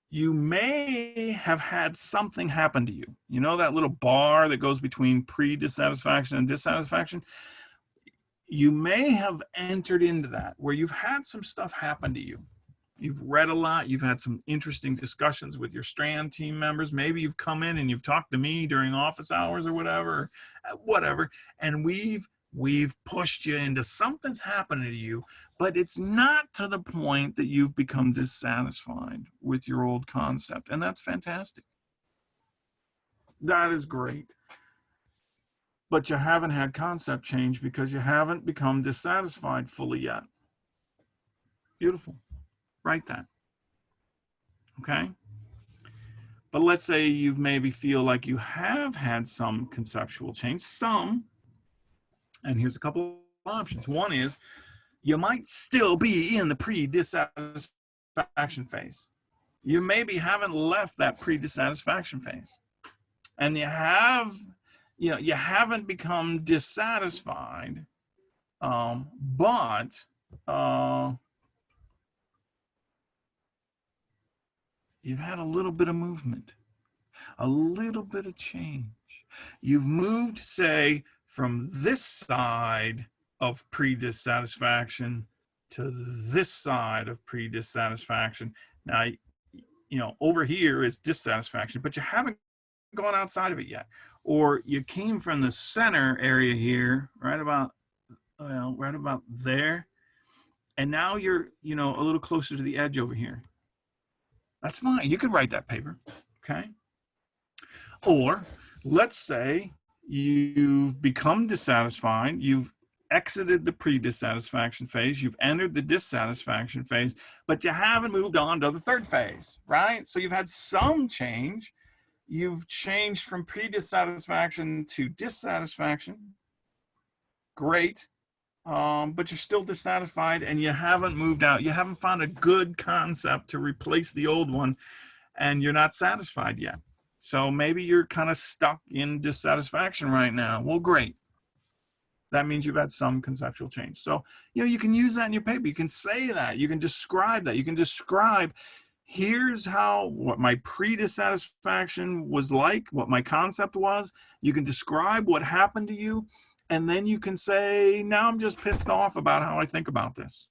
A: you may have had something happen to you. You know that little bar that goes between pre-dissatisfaction and dissatisfaction? You may have entered into that where you've had some stuff happen to you. You've read a lot. You've had some interesting discussions with your Strand team members. Maybe you've come in and you've talked to me during office hours or whatever, and we've pushed you into something's happening to you, but it's not to the point that you've become dissatisfied with your old concept, and that's fantastic. That is great. but you haven't had concept change because you haven't become dissatisfied fully yet. Beautiful. Write that. Okay? But let's say you maybe feel like you have had some conceptual change, some, and here's a couple of options. One is you might still be in the pre-dissatisfaction phase. You maybe haven't left that pre-dissatisfaction phase. And you haven't become dissatisfied, but you've had a little bit of movement, a little bit of change. You've moved, say, from this side of pre-dissatisfaction to this side of pre-dissatisfaction. Now, over here is dissatisfaction, but you haven't gone outside of it yet. Or you came from the center area here, right about there, and now you're, a little closer to the edge over here. That's fine. You could write that paper, okay? Or let's say you've become dissatisfied, you've exited the pre-dissatisfaction phase, you've entered the dissatisfaction phase, but you haven't moved on to the third phase, right? So you've had some change. You've changed from pre-dissatisfaction to dissatisfaction. Great. But you're still dissatisfied and you haven't moved out. You haven't found a good concept to replace the old one, and you're not satisfied yet. So maybe you're kind of stuck in dissatisfaction right now. Well, great. That means you've had some conceptual change. So, you can use that in your paper. You can say that. You can describe that. You can describe, here's what my pre-dissatisfaction was like, what my concept was. You can describe what happened to you. And then you can say, now I'm just pissed off about how I think about this.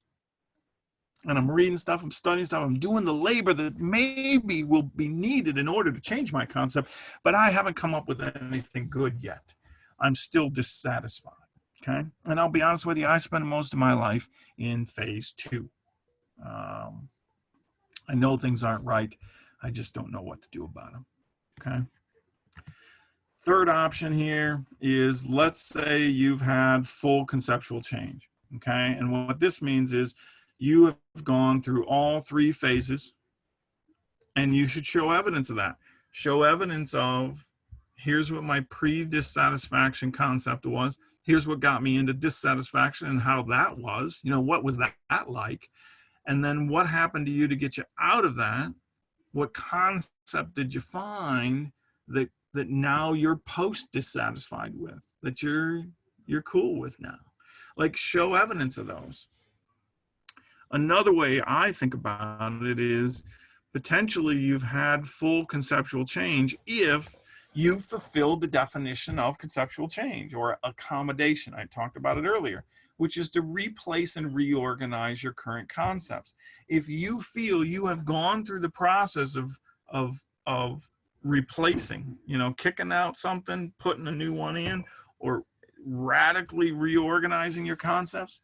A: And I'm reading stuff, I'm studying stuff, I'm doing the labor that maybe will be needed in order to change my concept, but I haven't come up with anything good yet. I'm still dissatisfied, okay? And I'll be honest with you, I spend most of my life in phase 2. I know things aren't right. I just don't know what to do about them, okay? Third option here is, let's say you've had full conceptual change, okay? And what this means is you have gone through all 3 phases, and you should show evidence of that. Show evidence of, here's what my pre-dissatisfaction concept was. Here's what got me into dissatisfaction and how that was. What was that like? And then what happened to you to get you out of that? What concept did you find that now you're post-dissatisfied with, that you're cool with now? Like, show evidence of those. Another way I think about it is, potentially you've had full conceptual change if you fulfilled the definition of conceptual change, or accommodation. I talked about it earlier, which is to replace and reorganize your current concepts. If you feel you have gone through the process of replacing, kicking out something, putting a new one in, or radically reorganizing your concepts,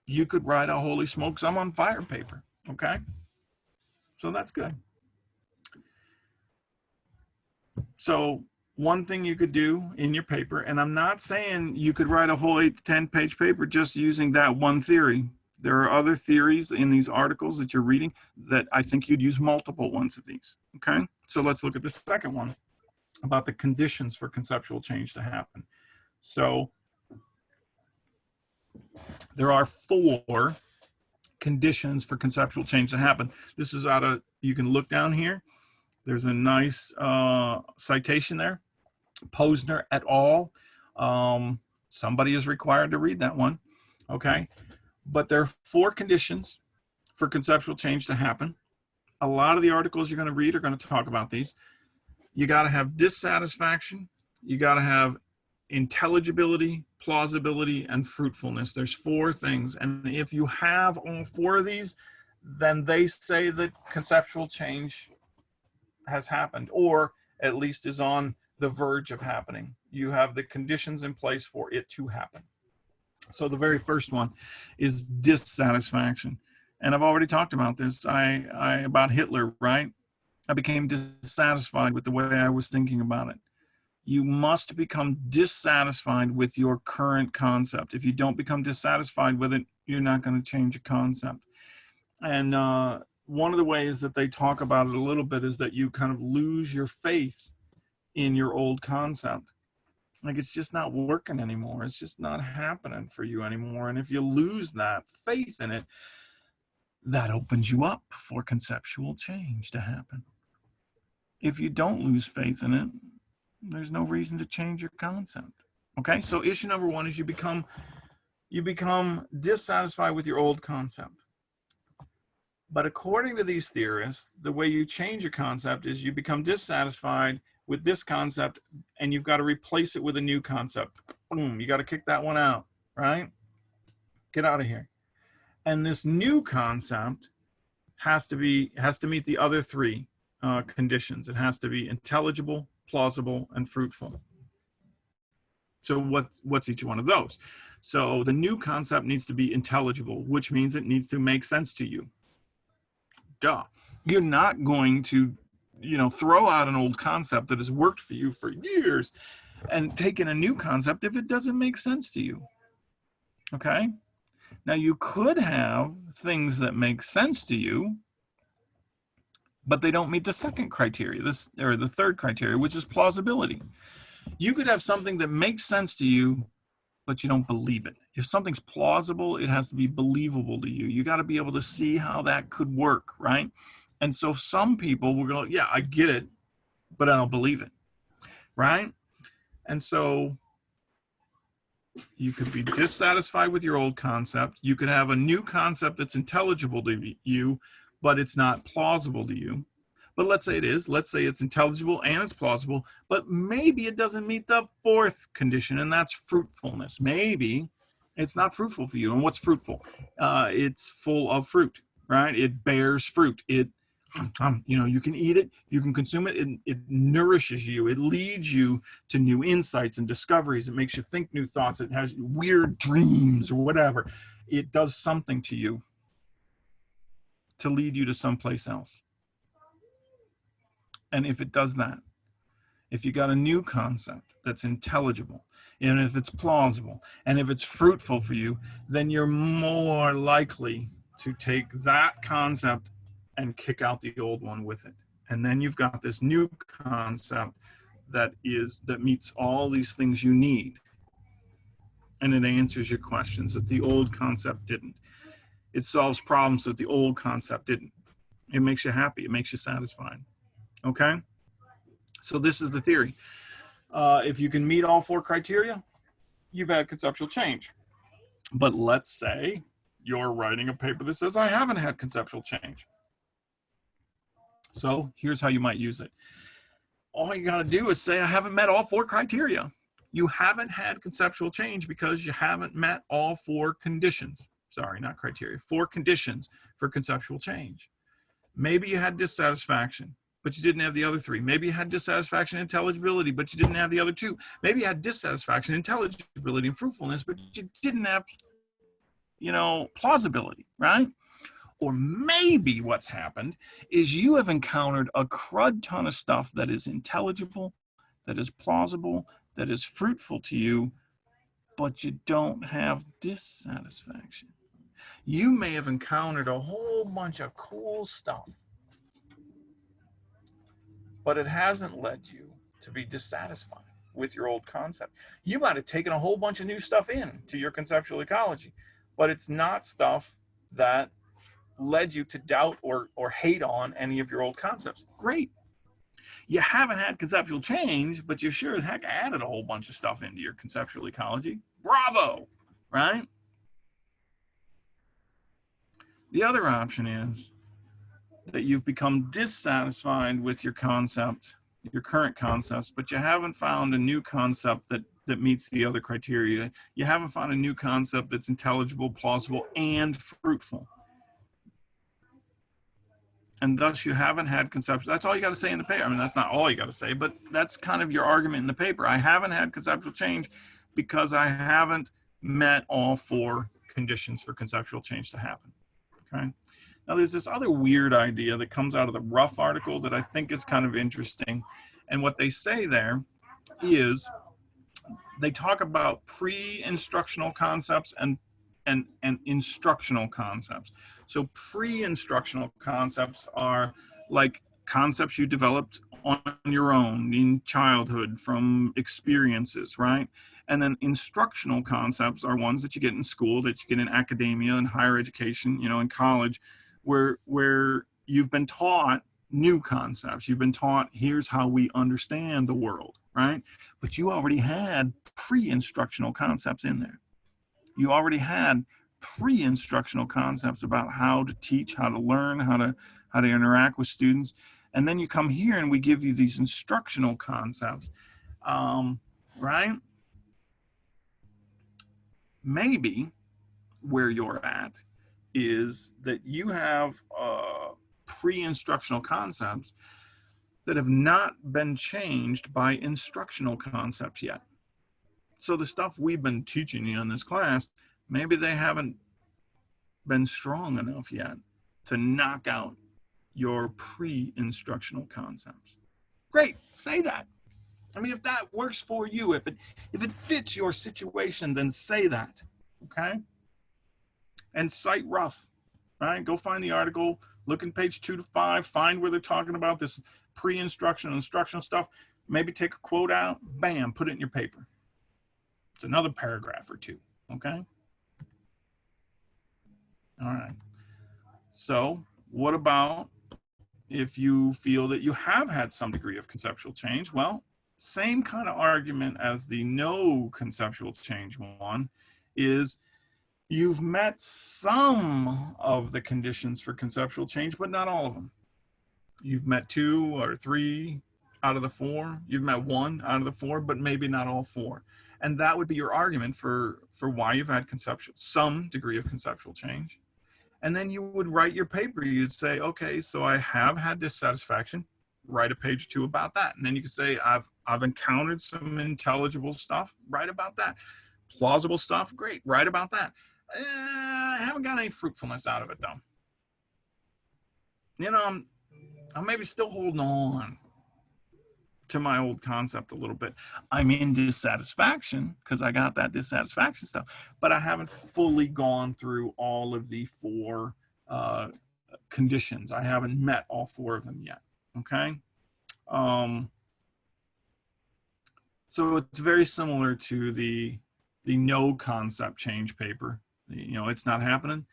A: you could write a holy smokes, I'm on fire paper, okay? So that's good. So one thing you could do in your paper, and I'm not saying you could write a whole 8 to 10-page paper just using that one theory. There are other theories in these articles that you're reading that I think you'd use multiple ones of these, okay? So let's look at the second one about the conditions for conceptual change to happen. So there are 4 conditions for conceptual change to happen. This is you can look down here. There's a nice citation there. Posner et al. Somebody is required to read that one, okay? But there are 4 conditions for conceptual change to happen. A lot of the articles you're going to read are going to talk about these. You got to have dissatisfaction. You got to have intelligibility, plausibility, and fruitfulness. There's 4 things. And if you have all 4 of these, then they say that conceptual change has happened, or at least is on the verge of happening. You have the conditions in place for it to happen. So the very first one is dissatisfaction. And I've already talked about this. About Hitler, right? I became dissatisfied with the way I was thinking about it. You must become dissatisfied with your current concept. If you don't become dissatisfied with it, you're not going to change your concept. And one of the ways that they talk about it a little bit is that you kind of lose your faith in your old concept. Like, it's just not working anymore. It's just not happening for you anymore. And if you lose that faith in it, that opens you up for conceptual change to happen. If you don't lose faith in it, there's no reason to change your concept. Okay, so issue number one is you become dissatisfied with your old concept. But according to these theorists, the way you change your concept is you become dissatisfied with this concept, and you've got to replace it with a new concept. Boom, you got to kick that one out, right? Get out of here. And this new concept has to meet the other three conditions. It has to be intelligible, plausible, and fruitful. So what's each one of those? So the new concept needs to be intelligible, which means it needs to make sense to you. Duh. You're not going to, throw out an old concept that has worked for you for years and take in a new concept if it doesn't make sense to you. Okay? Now, you could have things that make sense to you, but they don't meet the second criteria, or the third criteria, which is plausibility. You could have something that makes sense to you, but you don't believe it. If something's plausible, it has to be believable to you. You got to be able to see how that could work, right? And so some people will go, yeah, I get it, but I don't believe it, right? And so you could be dissatisfied with your old concept. You could have a new concept that's intelligible to you, but it's not plausible to you. But let's say it is. Let's say it's intelligible and it's plausible, but maybe it doesn't meet the fourth condition, and that's fruitfulness. Maybe it's not fruitful for you. And what's fruitful? It's full of fruit, right? It bears fruit. You can eat it, you can consume it, it nourishes you, it leads you to new insights and discoveries, it makes you think new thoughts, it has weird dreams or whatever. It does something to you to lead you to someplace else. And if it does that, if you got a new concept that's intelligible, and if it's plausible, and if it's fruitful for you, then you're more likely to take that concept and kick out the old one with it. And then you've got this new concept that meets all these things you need. And it answers your questions that the old concept didn't. It solves problems that the old concept didn't. It makes you happy. It makes you satisfied. Okay? So this is the theory. If you can meet all four criteria, you've had conceptual change. But let's say you're writing a paper that says, I haven't had conceptual change. So here's how you might use it. All you got to do is say, I haven't met all four criteria. You haven't had conceptual change because you haven't met all four conditions. Sorry, not criteria. Four conditions for conceptual change. Maybe you had dissatisfaction, but you didn't have the other three. Maybe you had dissatisfaction and intelligibility, but you didn't have the other two. Maybe you had dissatisfaction, intelligibility, and fruitfulness, but you didn't have, plausibility, right? Or maybe what's happened is you have encountered a crud ton of stuff that is intelligible, that is plausible, that is fruitful to you, but you don't have dissatisfaction. You may have encountered a whole bunch of cool stuff, but it hasn't led you to be dissatisfied with your old concept. You might have taken a whole bunch of new stuff in to your conceptual ecology, but it's not stuff that led you to doubt or hate on any of your old concepts. Great. You haven't had conceptual change, but you sure as heck added a whole bunch of stuff into your conceptual ecology. Bravo, right? The other option is that you've become dissatisfied with your concept, your current concepts, but you haven't found a new concept that meets the other criteria. You haven't found a new concept that's intelligible, plausible, and fruitful. And thus you haven't had conceptual. That's all you got to say in the paper. I mean, that's not all you got to say, but that's kind of your argument in the paper. I haven't had conceptual change because I haven't met all four conditions for conceptual change to happen. Okay. Now there's this other weird idea that comes out of the Rough article that I think is kind of interesting. And what they say there is they talk about pre-instructional concepts and instructional concepts. So pre-instructional concepts are like concepts you developed on your own in childhood from experiences, right? And then instructional concepts are ones that you get in school, that you get in academia and higher education, in college, where you've been taught new concepts. You've been taught, here's how we understand the world, right? But you already had pre-instructional concepts in there. You already had pre-instructional concepts about how to teach, how to learn, how to interact with students. And then you come here and we give you these instructional concepts, right? Maybe where you're at is that you have pre-instructional concepts that have not been changed by instructional concepts yet. So the stuff we've been teaching you in this class, maybe they haven't been strong enough yet to knock out your pre-instructional concepts. Great, say that. I mean, if that works for you, if it fits your situation, then say that, okay? And cite rough, right? Go find the article, look in page 2 to 5, find where they're talking about this pre-instructional, instructional stuff. Maybe take a quote out, bam, put it in your paper. It's another paragraph or two, okay? All right. So what about if you feel that you have had some degree of conceptual change? Well, same kind of argument as the no conceptual change one is you've met some of the conditions for conceptual change, but not all of them. You've met 2 or 3 out of the 4. You've met 1 out of the 4, but maybe not all 4. And that would be your argument for why you've had some degree of conceptual change. And then you would write your paper. You'd say, okay, so I have had dissatisfaction. Write a page 2 about that. And then you could say, I've encountered some intelligible stuff. Write about that. Plausible stuff. Great. Write about that. I haven't got any fruitfulness out of it, though. I'm maybe still holding on to my old concept a little bit. I'm in dissatisfaction because I got that dissatisfaction stuff, but I haven't fully gone through all of the 4 conditions. I haven't met all 4 of them yet, okay? So it's very similar to the no concept change paper. It's not happening.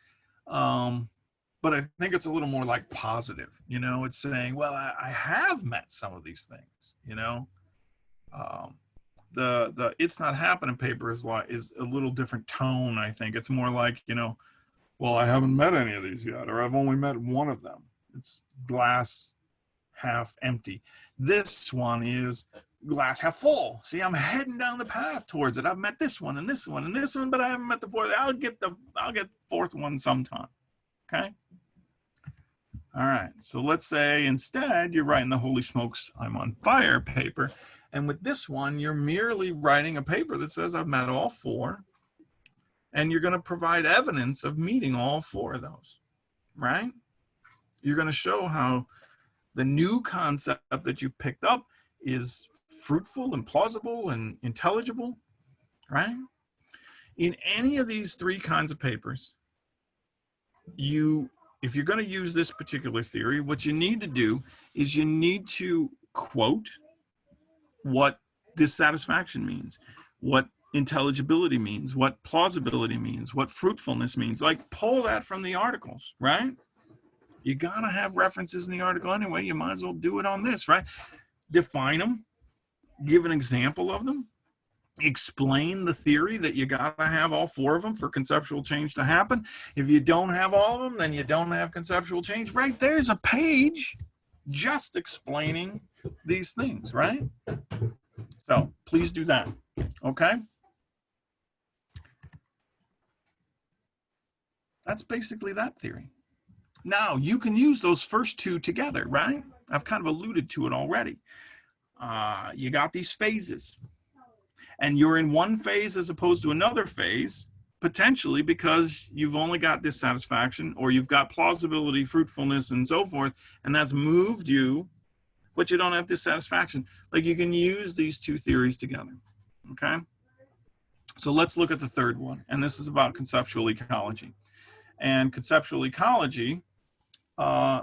A: But I think it's a little more like positive, it's saying, well, I have met some of these things, the it's not happening paper is a little different tone. I think it's more like, well, I haven't met any of these yet, or I've only met one of them. It's glass half empty. This one is glass half full. See, I'm heading down the path towards it. I've met this one and this one and this one, but I haven't met the 4th. I'll get 4th one sometime. Okay. All right. So let's say instead you're writing the holy smokes, I'm on fire paper. And with this one, you're merely writing a paper that says I've met all 4. And you're going to provide evidence of meeting all 4 of those, right? You're going to show how the new concept that you've picked up is fruitful and plausible and intelligible, right? In any of these 3 kinds of papers, if you're going to use this particular theory, what you need to do is you need to quote what dissatisfaction means, what intelligibility means, what plausibility means, what fruitfulness means. Like, pull that from the articles, right? You got to have references in the article anyway. You might as well do it on this, right? Define them, give an example of them, explain the theory that you got to have all 4 of them for conceptual change to happen. If you don't have all of them, then you don't have conceptual change. Right there's a page just explaining these things, right? So please do that, okay? That's basically that theory. Now, you can use those first 2 together, right? I've kind of alluded to it already. You got these phases. And you're in one phase as opposed to another phase, potentially because you've only got dissatisfaction, or you've got plausibility, fruitfulness, and so forth, and that's moved you but you don't have dissatisfaction. Like, you can use these two theories together, okay? So let's look at the third one, and this is about conceptual ecology. And conceptual ecology,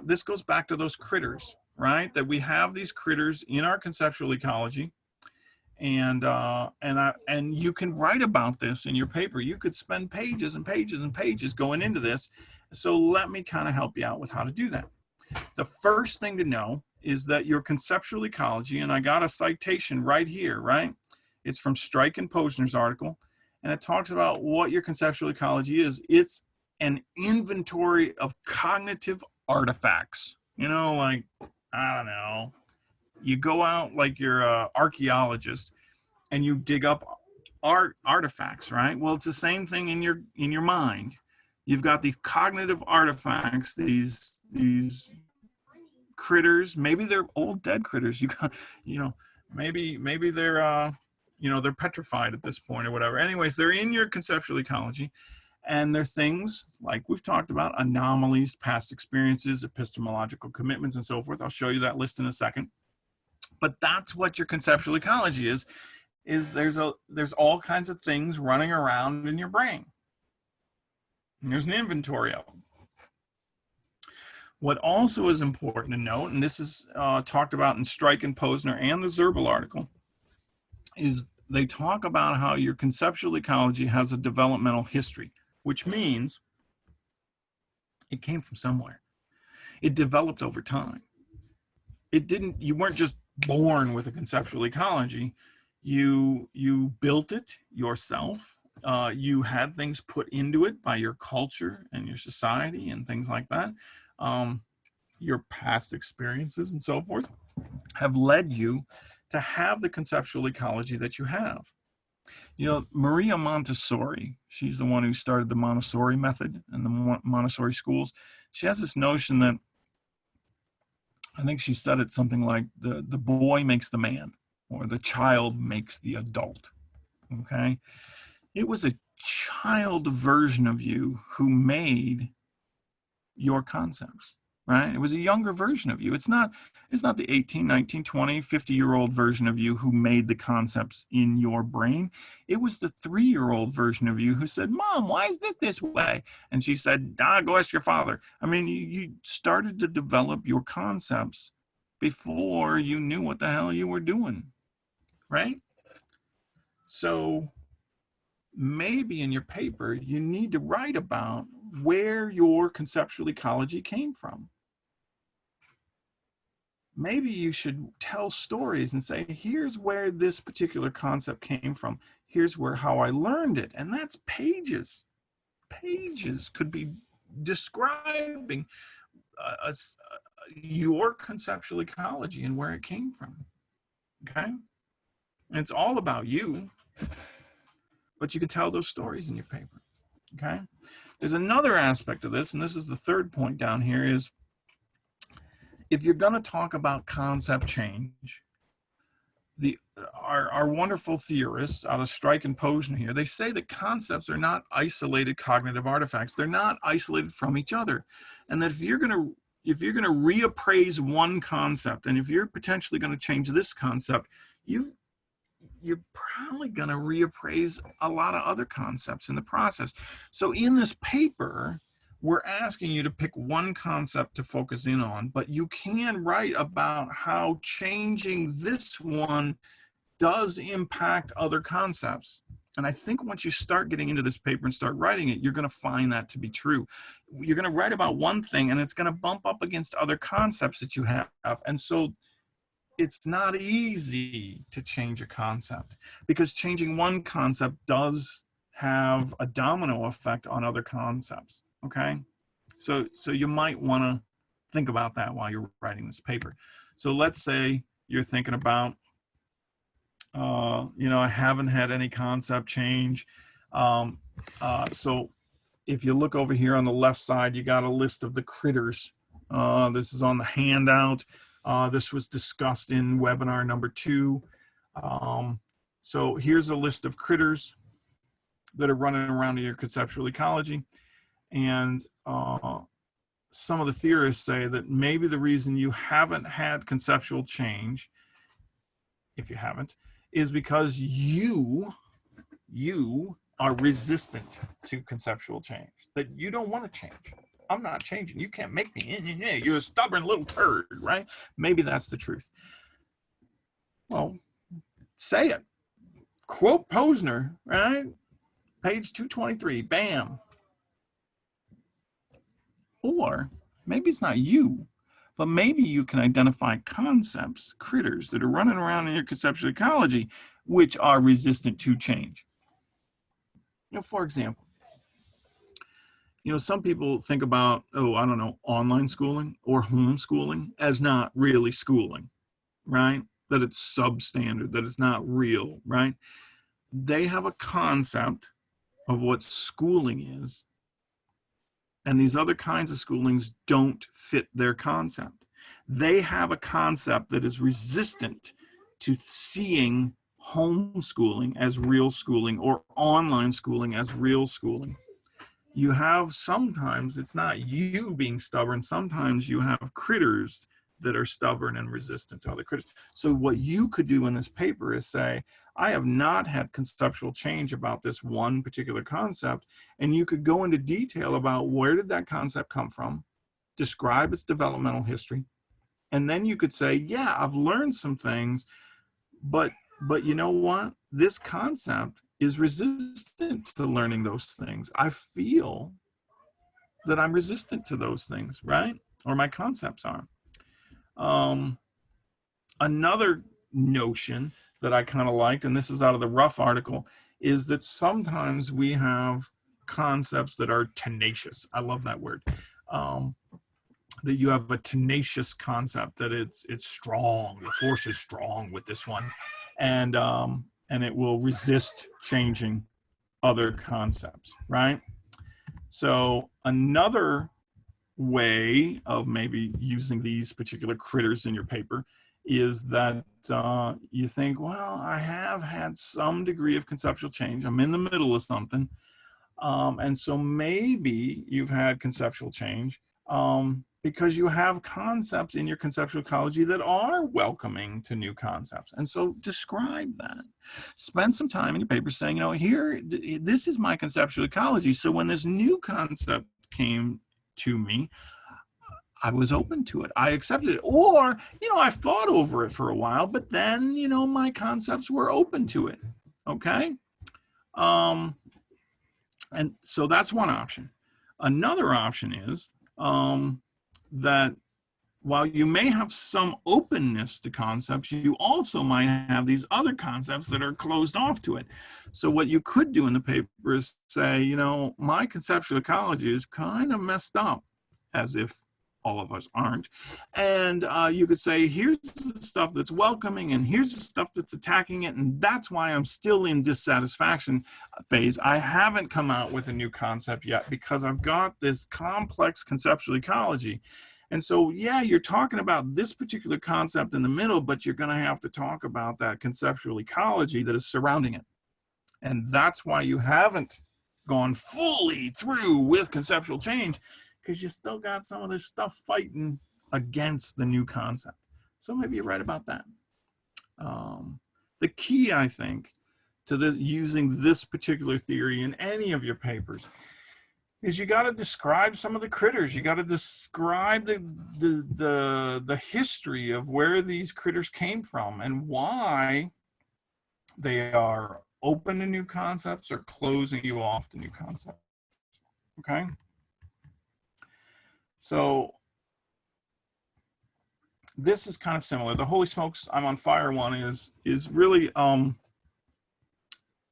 A: this goes back to those critters, right? That we have these critters in our conceptual ecology, and you can write about this in your paper. You could spend pages and pages and pages going into this. So let me kind of help you out with how to do that. The first thing to know is that your conceptual ecology, and I got a citation right here, right? It's from Strike and Posner's article, and it talks about what your conceptual ecology is. It's an inventory of cognitive artifacts. You know, like, I don't know, you go out like you're an archaeologist and you dig up artifacts, right? Well, it's the same thing in your mind. You've got these cognitive artifacts, these critters. Maybe they're old dead critters. You got, you know, maybe they're you know, they're petrified at this point or whatever. Anyways, they're in your conceptual ecology, and they're things like we've talked about: anomalies, past experiences, epistemological commitments, and so forth. I'll show you that list in a second. But that's what your conceptual ecology is there's all kinds of things running around in your brain. And there's an inventory of them. What also is important to note, and this is talked about in Strike and Posner and the Zerbel article, is they talk about how your conceptual ecology has a developmental history, which means it came from somewhere. It developed over time. You weren't just born with a conceptual ecology. You built it yourself. You had things put into it by your culture and your society and things like that. Your past experiences and so forth have led you to have the conceptual ecology that you have. You know, Maria Montessori, she's the one who started the Montessori method and the Montessori schools. She has this notion that, I think she said it something like, the boy makes the man, or the child makes the adult, okay? It was a child version of you who made your concepts, right? It was a younger version of you. It's not the 18, 19, 20, 50-year-old version of you who made the concepts in your brain. It was the 3-year-old version of you who said, "Mom, why is this way?" And she said, "Go ask your father." I mean, you started to develop your concepts before you knew what the hell you were doing, right? So maybe in your paper, you need to write about where your conceptual ecology came from. Maybe you should tell stories and say, here's where this particular concept came from. Here's how I learned it. And that's pages. Pages could be describing your conceptual ecology and where it came from. Okay? And it's all about you. But you can tell those stories in your paper. Okay? There's another aspect of this, and this is the third point down here, is if you're going to talk about concept change, our wonderful theorists out of Strike and Posner here, they say that concepts are not isolated cognitive artifacts. They're not isolated from each other. And that if you're going to reappraise one concept, and if you're potentially going to change this concept, you're probably going to reappraise a lot of other concepts in the process. So in this paper, we're asking you to pick one concept to focus in on, but you can write about how changing this one does impact other concepts. And I think once you start getting into this paper and start writing it, you're going to find that to be true. You're going to write about one thing, and it's going to bump up against other concepts that you have. And so it's not easy to change a concept, because changing one concept does have a domino effect on other concepts. Okay, so you might want to think about that while you're writing this paper. So let's say you're thinking about, you know, I haven't had any concept change. So if you look over here on the left side, you got a list of the critters. This is on the handout. This was discussed in webinar number 2. So here's a list of critters that are running around in your conceptual ecology. And some of the theorists say that maybe the reason you haven't had conceptual change, if you haven't, is because you are resistant to conceptual change, that you don't want to change. I'm not changing. You can't make me. You're a stubborn little turd, right? Maybe that's the truth. Well, say it. Quote Posner, right? Page 223, bam. Or maybe it's not you, but maybe you can identify concepts, critters that are running around in your conceptual ecology, which are resistant to change. For example, some people think about, online schooling or homeschooling as not really schooling, right? That it's substandard, that it's not real, right? They have a concept of what schooling is, and these other kinds of schoolings don't fit their concept. They have a concept that is resistant to seeing homeschooling as real schooling or online schooling as real schooling. You have sometimes, it's not you being stubborn, sometimes you have critters that are stubborn and resistant to other critters. So what you could do in this paper is say, I have not had conceptual change about this one particular concept, and you could go into detail about where did that concept come from, describe its developmental history, and then you could say, yeah, I've learned some things, but you know what? This concept is resistant to learning those things. I feel that I'm resistant to those things, right? Or my concepts are. Another notion that I kind of liked, and this is out of the Rough article, is that sometimes we have concepts that are tenacious. I love that word. That you have a tenacious concept, that it's strong. The force is strong with this one, and it will resist changing other concepts, right? So another way of maybe using these particular critters in your paper is that you think, well, I have had some degree of conceptual change. I'm in the middle of something. And so maybe you've had conceptual change because you have concepts in your conceptual ecology that are welcoming to new concepts. And so describe that. Spend some time in your paper saying, here, this is my conceptual ecology. So when this new concept came to me, I was open to it. I accepted it. Or, I thought over it for a while, but then, my concepts were open to it. Okay? And so that's one option. Another option is that while you may have some openness to concepts, you also might have these other concepts that are closed off to it. So what you could do in the paper is say, my conceptual ecology is kind of messed up, as if all of us aren't. And you could say, here's the stuff that's welcoming and here's the stuff that's attacking it. And that's why I'm still in dissatisfaction phase. I haven't come out with a new concept yet because I've got this complex conceptual ecology. And so, yeah, you're talking about this particular concept in the middle, but you're going to have to talk about that conceptual ecology that is surrounding it. And that's why you haven't gone fully through with conceptual change, because you still got some of this stuff fighting against the new concept. So maybe you're right about that. The key, I think, to using this particular theory in any of your papers is you got to describe some of the critters. You got to describe the history of where these critters came from and why they are open to new concepts or closing you off to new concepts. Okay? So this is kind of similar. The Holy Smokes, I'm on fire one is really,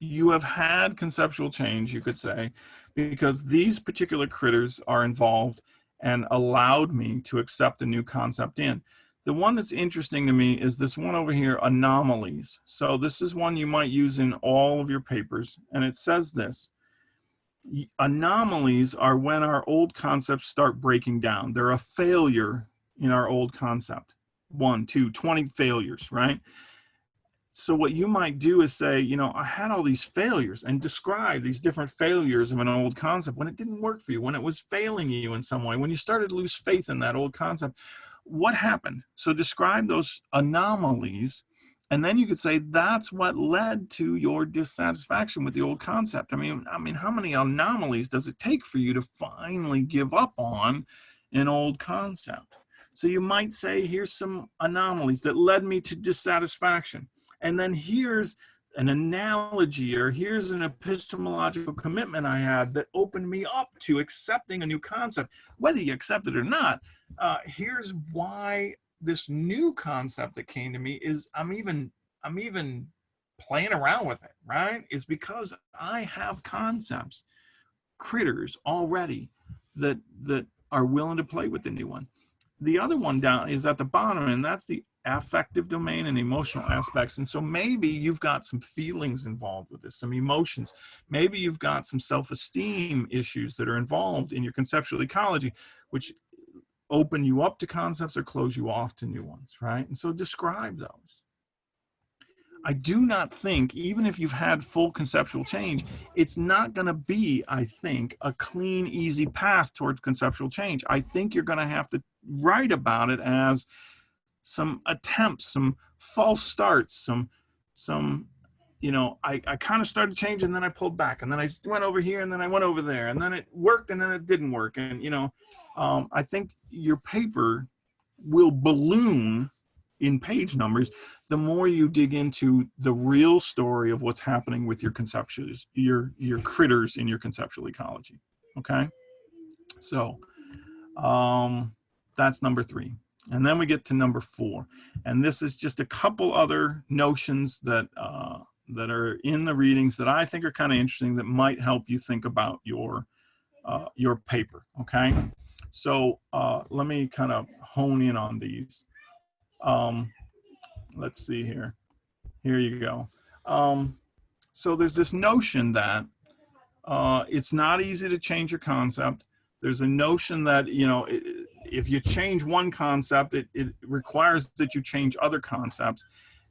A: you have had conceptual change, you could say, because these particular critters are involved and allowed me to accept a new concept in. The one that's interesting to me is this one over here, anomalies. So this is one you might use in all of your papers, and it says this. Anomalies are when our old concepts start breaking down. They're a failure in our old concept. 1, 2, 20 failures, right? So what you might do is say, you know, I had all these failures, and describe these different failures of an old concept when it didn't work for you, when it was failing you in some way, when you started to lose faith in that old concept. What happened? So describe those anomalies, and then you could say that's what led to your dissatisfaction with the old concept. I mean, how many anomalies does it take for you to finally give up on an old concept? So you might say, here's some anomalies that led me to dissatisfaction. And then here's an analogy, or here's an epistemological commitment I had that opened me up to accepting a new concept. Whether you accept it or not, here's why this new concept that came to me is I'm even playing around with it, right? Is because I have concepts, critters already that are willing to play with the new one. The other one down is at the bottom, and that's the affective domain and emotional aspects. And so maybe you've got some feelings involved with this, some emotions. Maybe you've got some self-esteem issues that are involved in your conceptual ecology, which open you up to concepts or close you off to new ones, right? And so describe those. I do not think, even if you've had full conceptual change, it's not going to be, I think, a clean, easy path towards conceptual change. I think you're going to have to write about it as some attempts, some false starts, some you know, I kind of started changing, and then I pulled back, and then I went over here, and then I went over there, and then it worked, and then it didn't work. And, you know, I think your paper will balloon in page numbers the more you dig into the real story of what's happening with your conceptuals, your critters in your conceptual ecology. Okay, so that's number 3. And then we get to number 4, and this is just a couple other notions that that are in the readings that I think are kind of interesting, that might help you think about your paper. Okay, so let me kind of hone in on these. Let's see here. Here you go. So there's this notion that it's not easy to change your concept. There's a notion that, you know, if you change one concept, it requires that you change other concepts.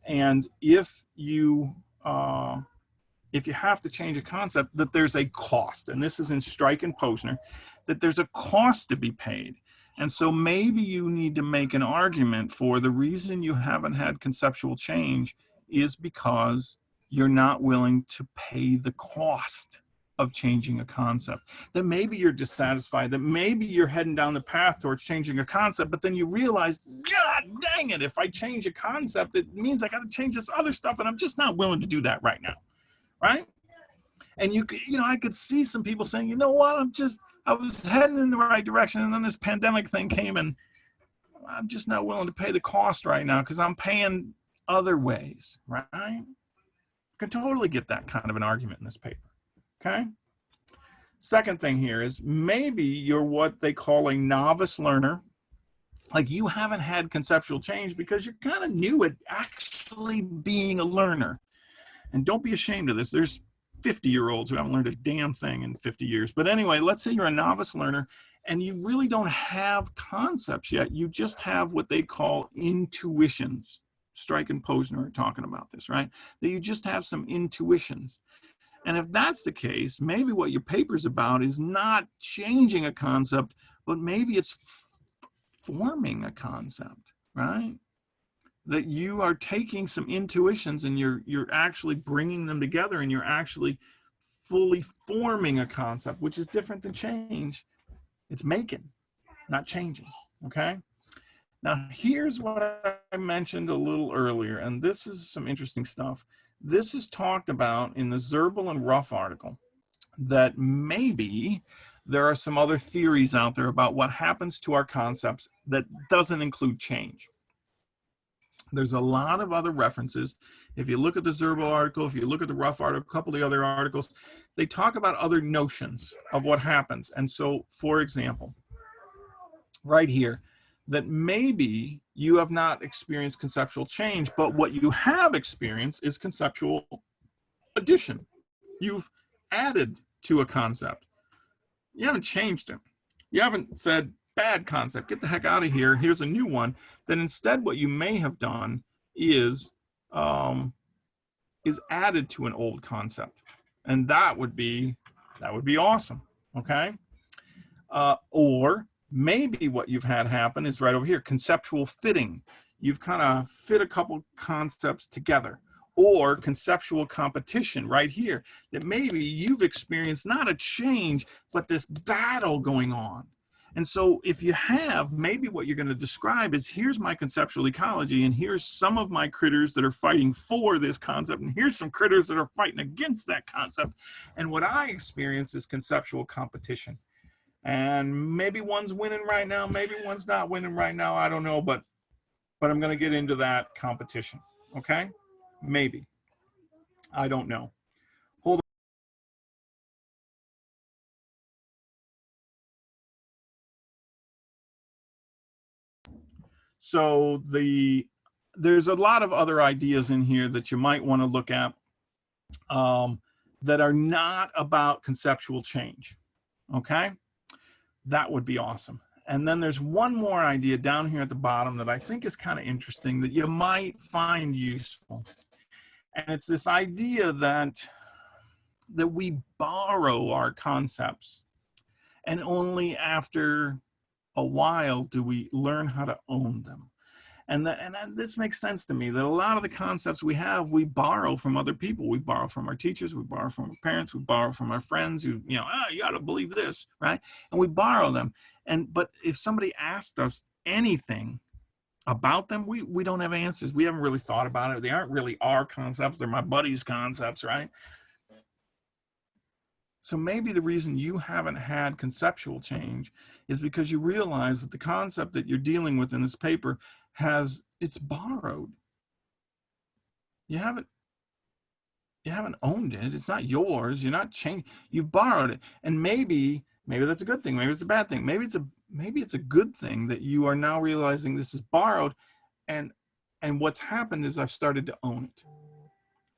A: And if you have to change a concept, that there's a cost. And this is in Strike and Posner, that there's a cost to be paid. And so maybe you need to make an argument for the reason you haven't had conceptual change is because you're not willing to pay the cost of changing a concept. That maybe you're dissatisfied, that maybe you're heading down the path towards changing a concept, but then you realize, God dang it, if I change a concept, it means I got to change this other stuff, and I'm just not willing to do that right now, right? And you know, I could see some people saying, you know what, I was heading in the right direction, and then this pandemic thing came, and I'm just not willing to pay the cost right now because I'm paying other ways, right? I can totally get that kind of an argument in this paper, okay? Second thing here is maybe you're what they call a novice learner. Like, you haven't had conceptual change because you're kind of new at actually being a learner. And don't be ashamed of this. There's 50-year-olds who haven't learned a damn thing in 50 years. But anyway, let's say you're a novice learner and you really don't have concepts yet. You just have what they call intuitions. Strike and Posner are talking about this, right? That you just have some intuitions. And if that's the case, maybe what your paper's about is not changing a concept, but maybe it's forming a concept, right? That you are taking some intuitions and you're actually bringing them together, and you're actually fully forming a concept, which is different than change. It's making, not changing, okay? Now, here's what I mentioned a little earlier, and this is some interesting stuff. This is talked about in the Zerbel and Ruff article, that maybe there are some other theories out there about what happens to our concepts that doesn't include change. There's a lot of other references. If you look at the Zerbel article, if you look at the Ruff article, a couple of the other articles, they talk about other notions of what happens. And so, for example, right here, that maybe you have not experienced conceptual change, but what you have experienced is conceptual addition. You've added to a concept. You haven't changed it. You haven't said, bad concept, get the heck out of here, here's a new one. Then instead what you may have done is is added to an old concept. And that would be awesome, okay? Or maybe what you've had happen is right over here, conceptual fitting. You've kind of fit a couple concepts together. Or conceptual competition right here, that maybe you've experienced not a change, but this battle going on. And so if you have, maybe what you're going to describe is, here's my conceptual ecology, and here's some of my critters that are fighting for this concept, and here's some critters that are fighting against that concept. And what I experience is conceptual competition. And maybe one's winning right now, maybe one's not winning right now, I don't know, but I'm going to get into that competition, okay? Maybe. I don't know. Hold on. So there's a lot of other ideas in here that you might want to look at that are not about conceptual change, okay? That would be awesome. And then there's one more idea down here at the bottom that I think is kind of interesting that you might find useful. And it's this idea that we borrow our concepts, and only after a while do we learn how to own them. And this makes sense to me, that a lot of the concepts we have, we borrow from other people. We borrow from our teachers, we borrow from our parents, we borrow from our friends who, you know, you got to believe this, right? And we borrow them. But if somebody asked us anything about them, we don't have answers. We haven't really thought about it. They aren't really our concepts. They're my buddy's concepts, right? So maybe the reason you haven't had conceptual change is because you realize that the concept that you're dealing with in this paper it's borrowed. You haven't owned it. It's not yours. You're not changing. You've borrowed it. And maybe that's a good thing. Maybe it's a bad thing. Maybe it's a good thing that you are now realizing this is borrowed, and what's happened is I've started to own it.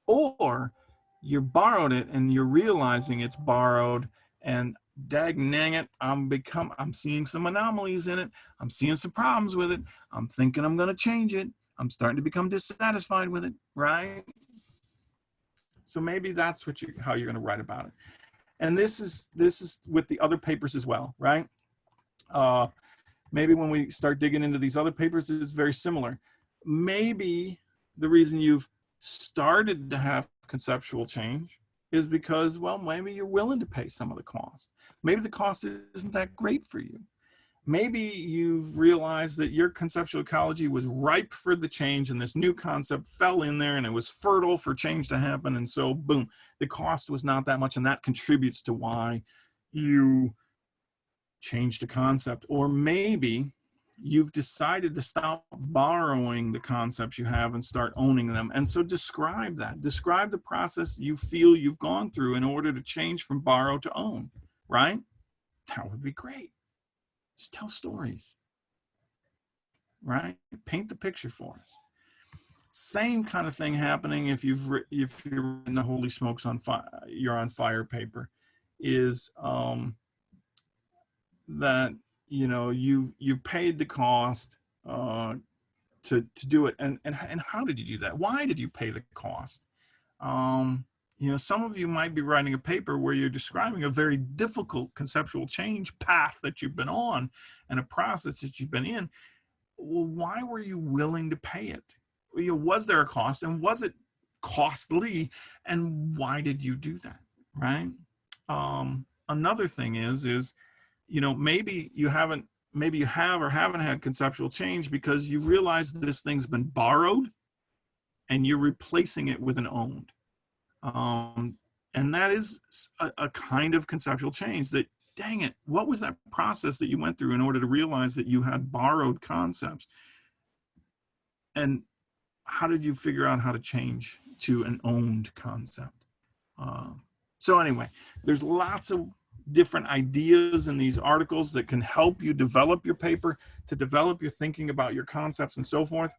A: Or you borrowed it and you're realizing it's borrowed, and dang it, I'm seeing some anomalies in it. I'm seeing some problems with it. I'm thinking I'm going to change it. I'm starting to become dissatisfied with it, right? So maybe that's how you're going to write about it. And this is with the other papers as well, right? Maybe when we start digging into these other papers, it's very similar. Maybe the reason you've started to have conceptual change is because, well, maybe you're willing to pay some of the cost. Maybe the cost isn't that great for you. Maybe you've realized that your conceptual ecology was ripe for the change, and this new concept fell in there and it was fertile for change to happen. And so, boom, the cost was not that much, and that contributes to why you changed the concept. Or maybe you've decided to stop borrowing the concepts you have and start owning them. And so describe that. Describe the process you feel you've gone through in order to change from borrow to own, right? That would be great. Just tell stories, right? Paint the picture for us. Same kind of thing happening if you're in the Holy Smokes on fire, you're on fire paper, is that, you know, you paid the cost to do it, and how did you do that? Why did you pay the cost? You know, some of you might be writing a paper where you're describing a very difficult conceptual change path that you've been on and a process that you've been in. Well, why were you willing to pay it? You know, was there a cost, and was it costly, and why did you do that, right? Another thing is, you know, maybe you have or haven't had conceptual change because you realize this thing's been borrowed and you're replacing it with an owned. And that is a kind of conceptual change that, dang it, what was that process that you went through in order to realize that you had borrowed concepts? And how did you figure out how to change to an owned concept? So anyway, there's lots of different ideas in these articles that can help you develop your paper, to develop your thinking about your concepts and so forth.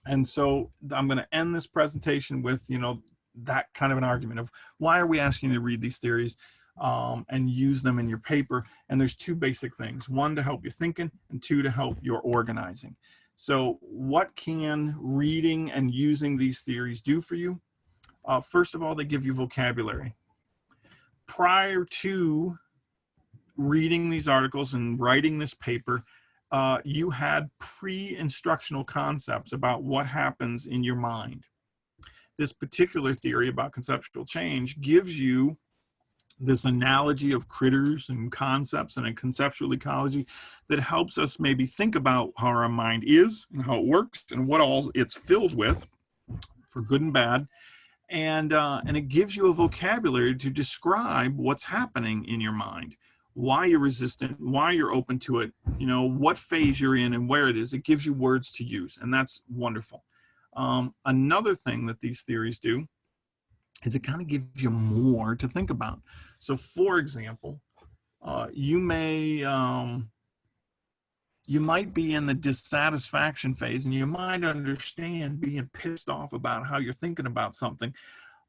A: And so I'm going to end this presentation with, you know, that kind of an argument of why are we asking you to read these theories and use them in your paper. And there's two basic things: one, to help your thinking, and two, to help your organizing. So what can reading and using these theories do for you? First of all, they give you vocabulary. Prior to reading these articles and writing this paper, you had pre-instructional concepts about what happens in your mind. This particular theory about conceptual change gives you this analogy of critters and concepts and a conceptual ecology that helps us maybe think about how our mind is and how it works and what all it's filled with, for good and bad. And it gives you a vocabulary to describe what's happening in your mind, why you're resistant, why you're open to it, you know, what phase you're in and where it is. It gives you words to use, and that's wonderful. Another thing that these theories do is it kind of gives you more to think about. So, for example, you might be in the dissatisfaction phase, and you might understand being pissed off about how you're thinking about something.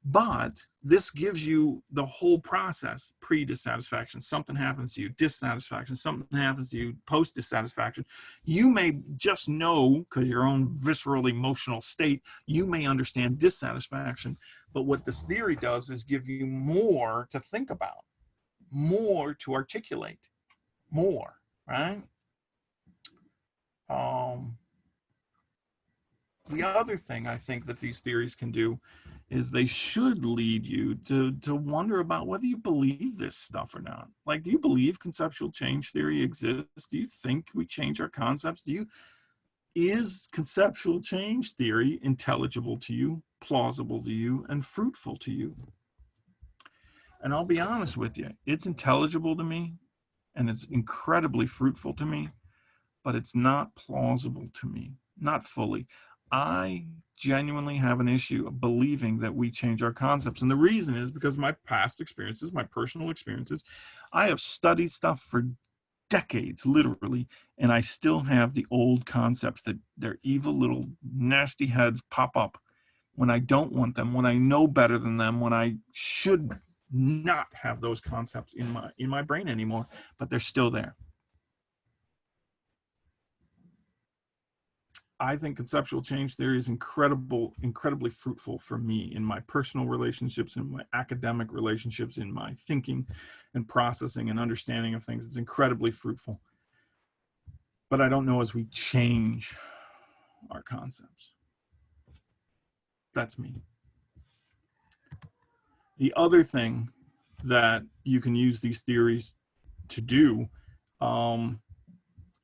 A: But this gives you the whole process: pre-dissatisfaction, something happens to you; dissatisfaction, something happens to you; post-dissatisfaction. You may just know, because your own visceral emotional state, you may understand dissatisfaction. But what this theory does is give you more to think about, more to articulate, more, right? The other thing I think that these theories can do is they should lead you to wonder about whether you believe this stuff or not. Like, do you believe conceptual change theory exists? Do you think we change our concepts? Is conceptual change theory intelligible to you, plausible to you, and fruitful to you? And I'll be honest with you, it's intelligible to me, and it's incredibly fruitful to me, but it's not plausible to me, not fully. I genuinely have an issue of believing that we change our concepts. And the reason is because my past experiences, my personal experiences, I have studied stuff for decades, literally, and I still have the old concepts that their evil little nasty heads pop up when I don't want them, when I know better than them, when I should not have those concepts in my brain anymore, but they're still there. I think conceptual change theory is incredibly fruitful for me in my personal relationships, in my academic relationships, in my thinking and processing and understanding of things. It's incredibly fruitful. But I don't know as we change our concepts. That's me. The other thing that you can use these theories to do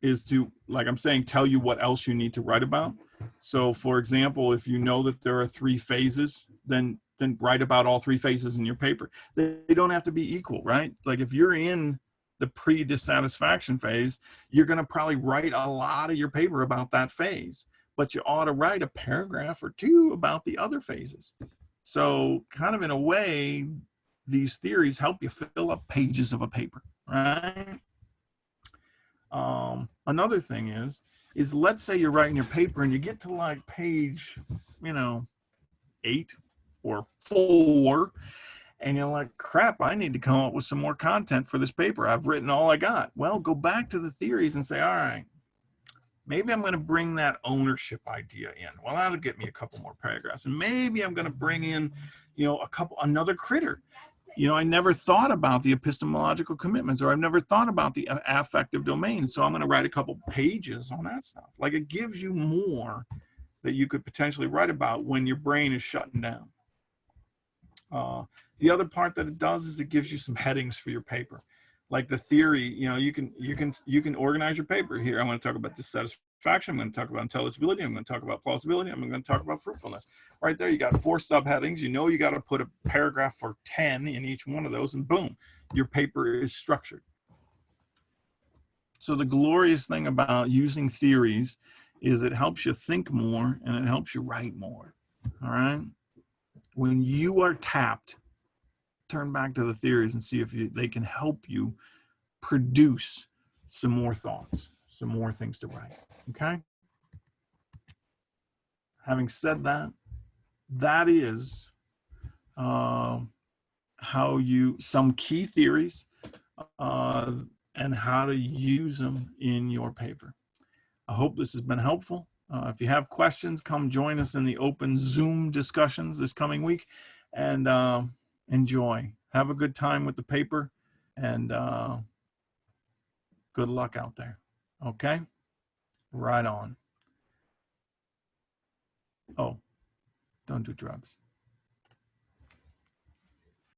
A: is to, like I'm saying, tell you what else you need to write about. So, for example, if you know that there are 3 phases, then write about all 3 phases in your paper. They don't have to be equal, right? Like, if you're in the pre-dissatisfaction phase, you're going to probably write a lot of your paper about that phase, but you ought to write a paragraph or 2 about the other phases. So, kind of in a way, these theories help you fill up pages of a paper, right? Another thing is let's say you're writing your paper and you get to like page, 8 or 4, and you're like, crap, I need to come up with some more content for this paper. I've written all I got. Well, go back to the theories and say, all right, maybe I'm going to bring that ownership idea in. Well, that'll get me a couple more paragraphs. And maybe I'm going to bring in, another critter. I never thought about the epistemological commitments, or I've never thought about the affective domain. So I'm going to write a couple pages on that stuff. Like, it gives you more that you could potentially write about when your brain is shutting down. The other part that it does is it gives you some headings for your paper. Like the theory, you can organize your paper here. I'm going to talk about dissatisfaction. I'm going to talk about intelligibility. I'm going to talk about plausibility. I'm going to talk about fruitfulness. Right there, you got 4 subheadings. You got to put a paragraph for 10 in each one of those, and boom, your paper is structured. So the glorious thing about using theories is it helps you think more and it helps you write more. All right. When you are tapped, turn back to the theories and see if they can help you produce some more thoughts, some more things to write. Okay? Having said that, that is some key theories and how to use them in your paper. I hope this has been helpful. If you have questions, come join us in the open Zoom discussions this coming week. and enjoy. Have a good time with the paper, and good luck out there. Okay? Right on. Oh, don't do drugs.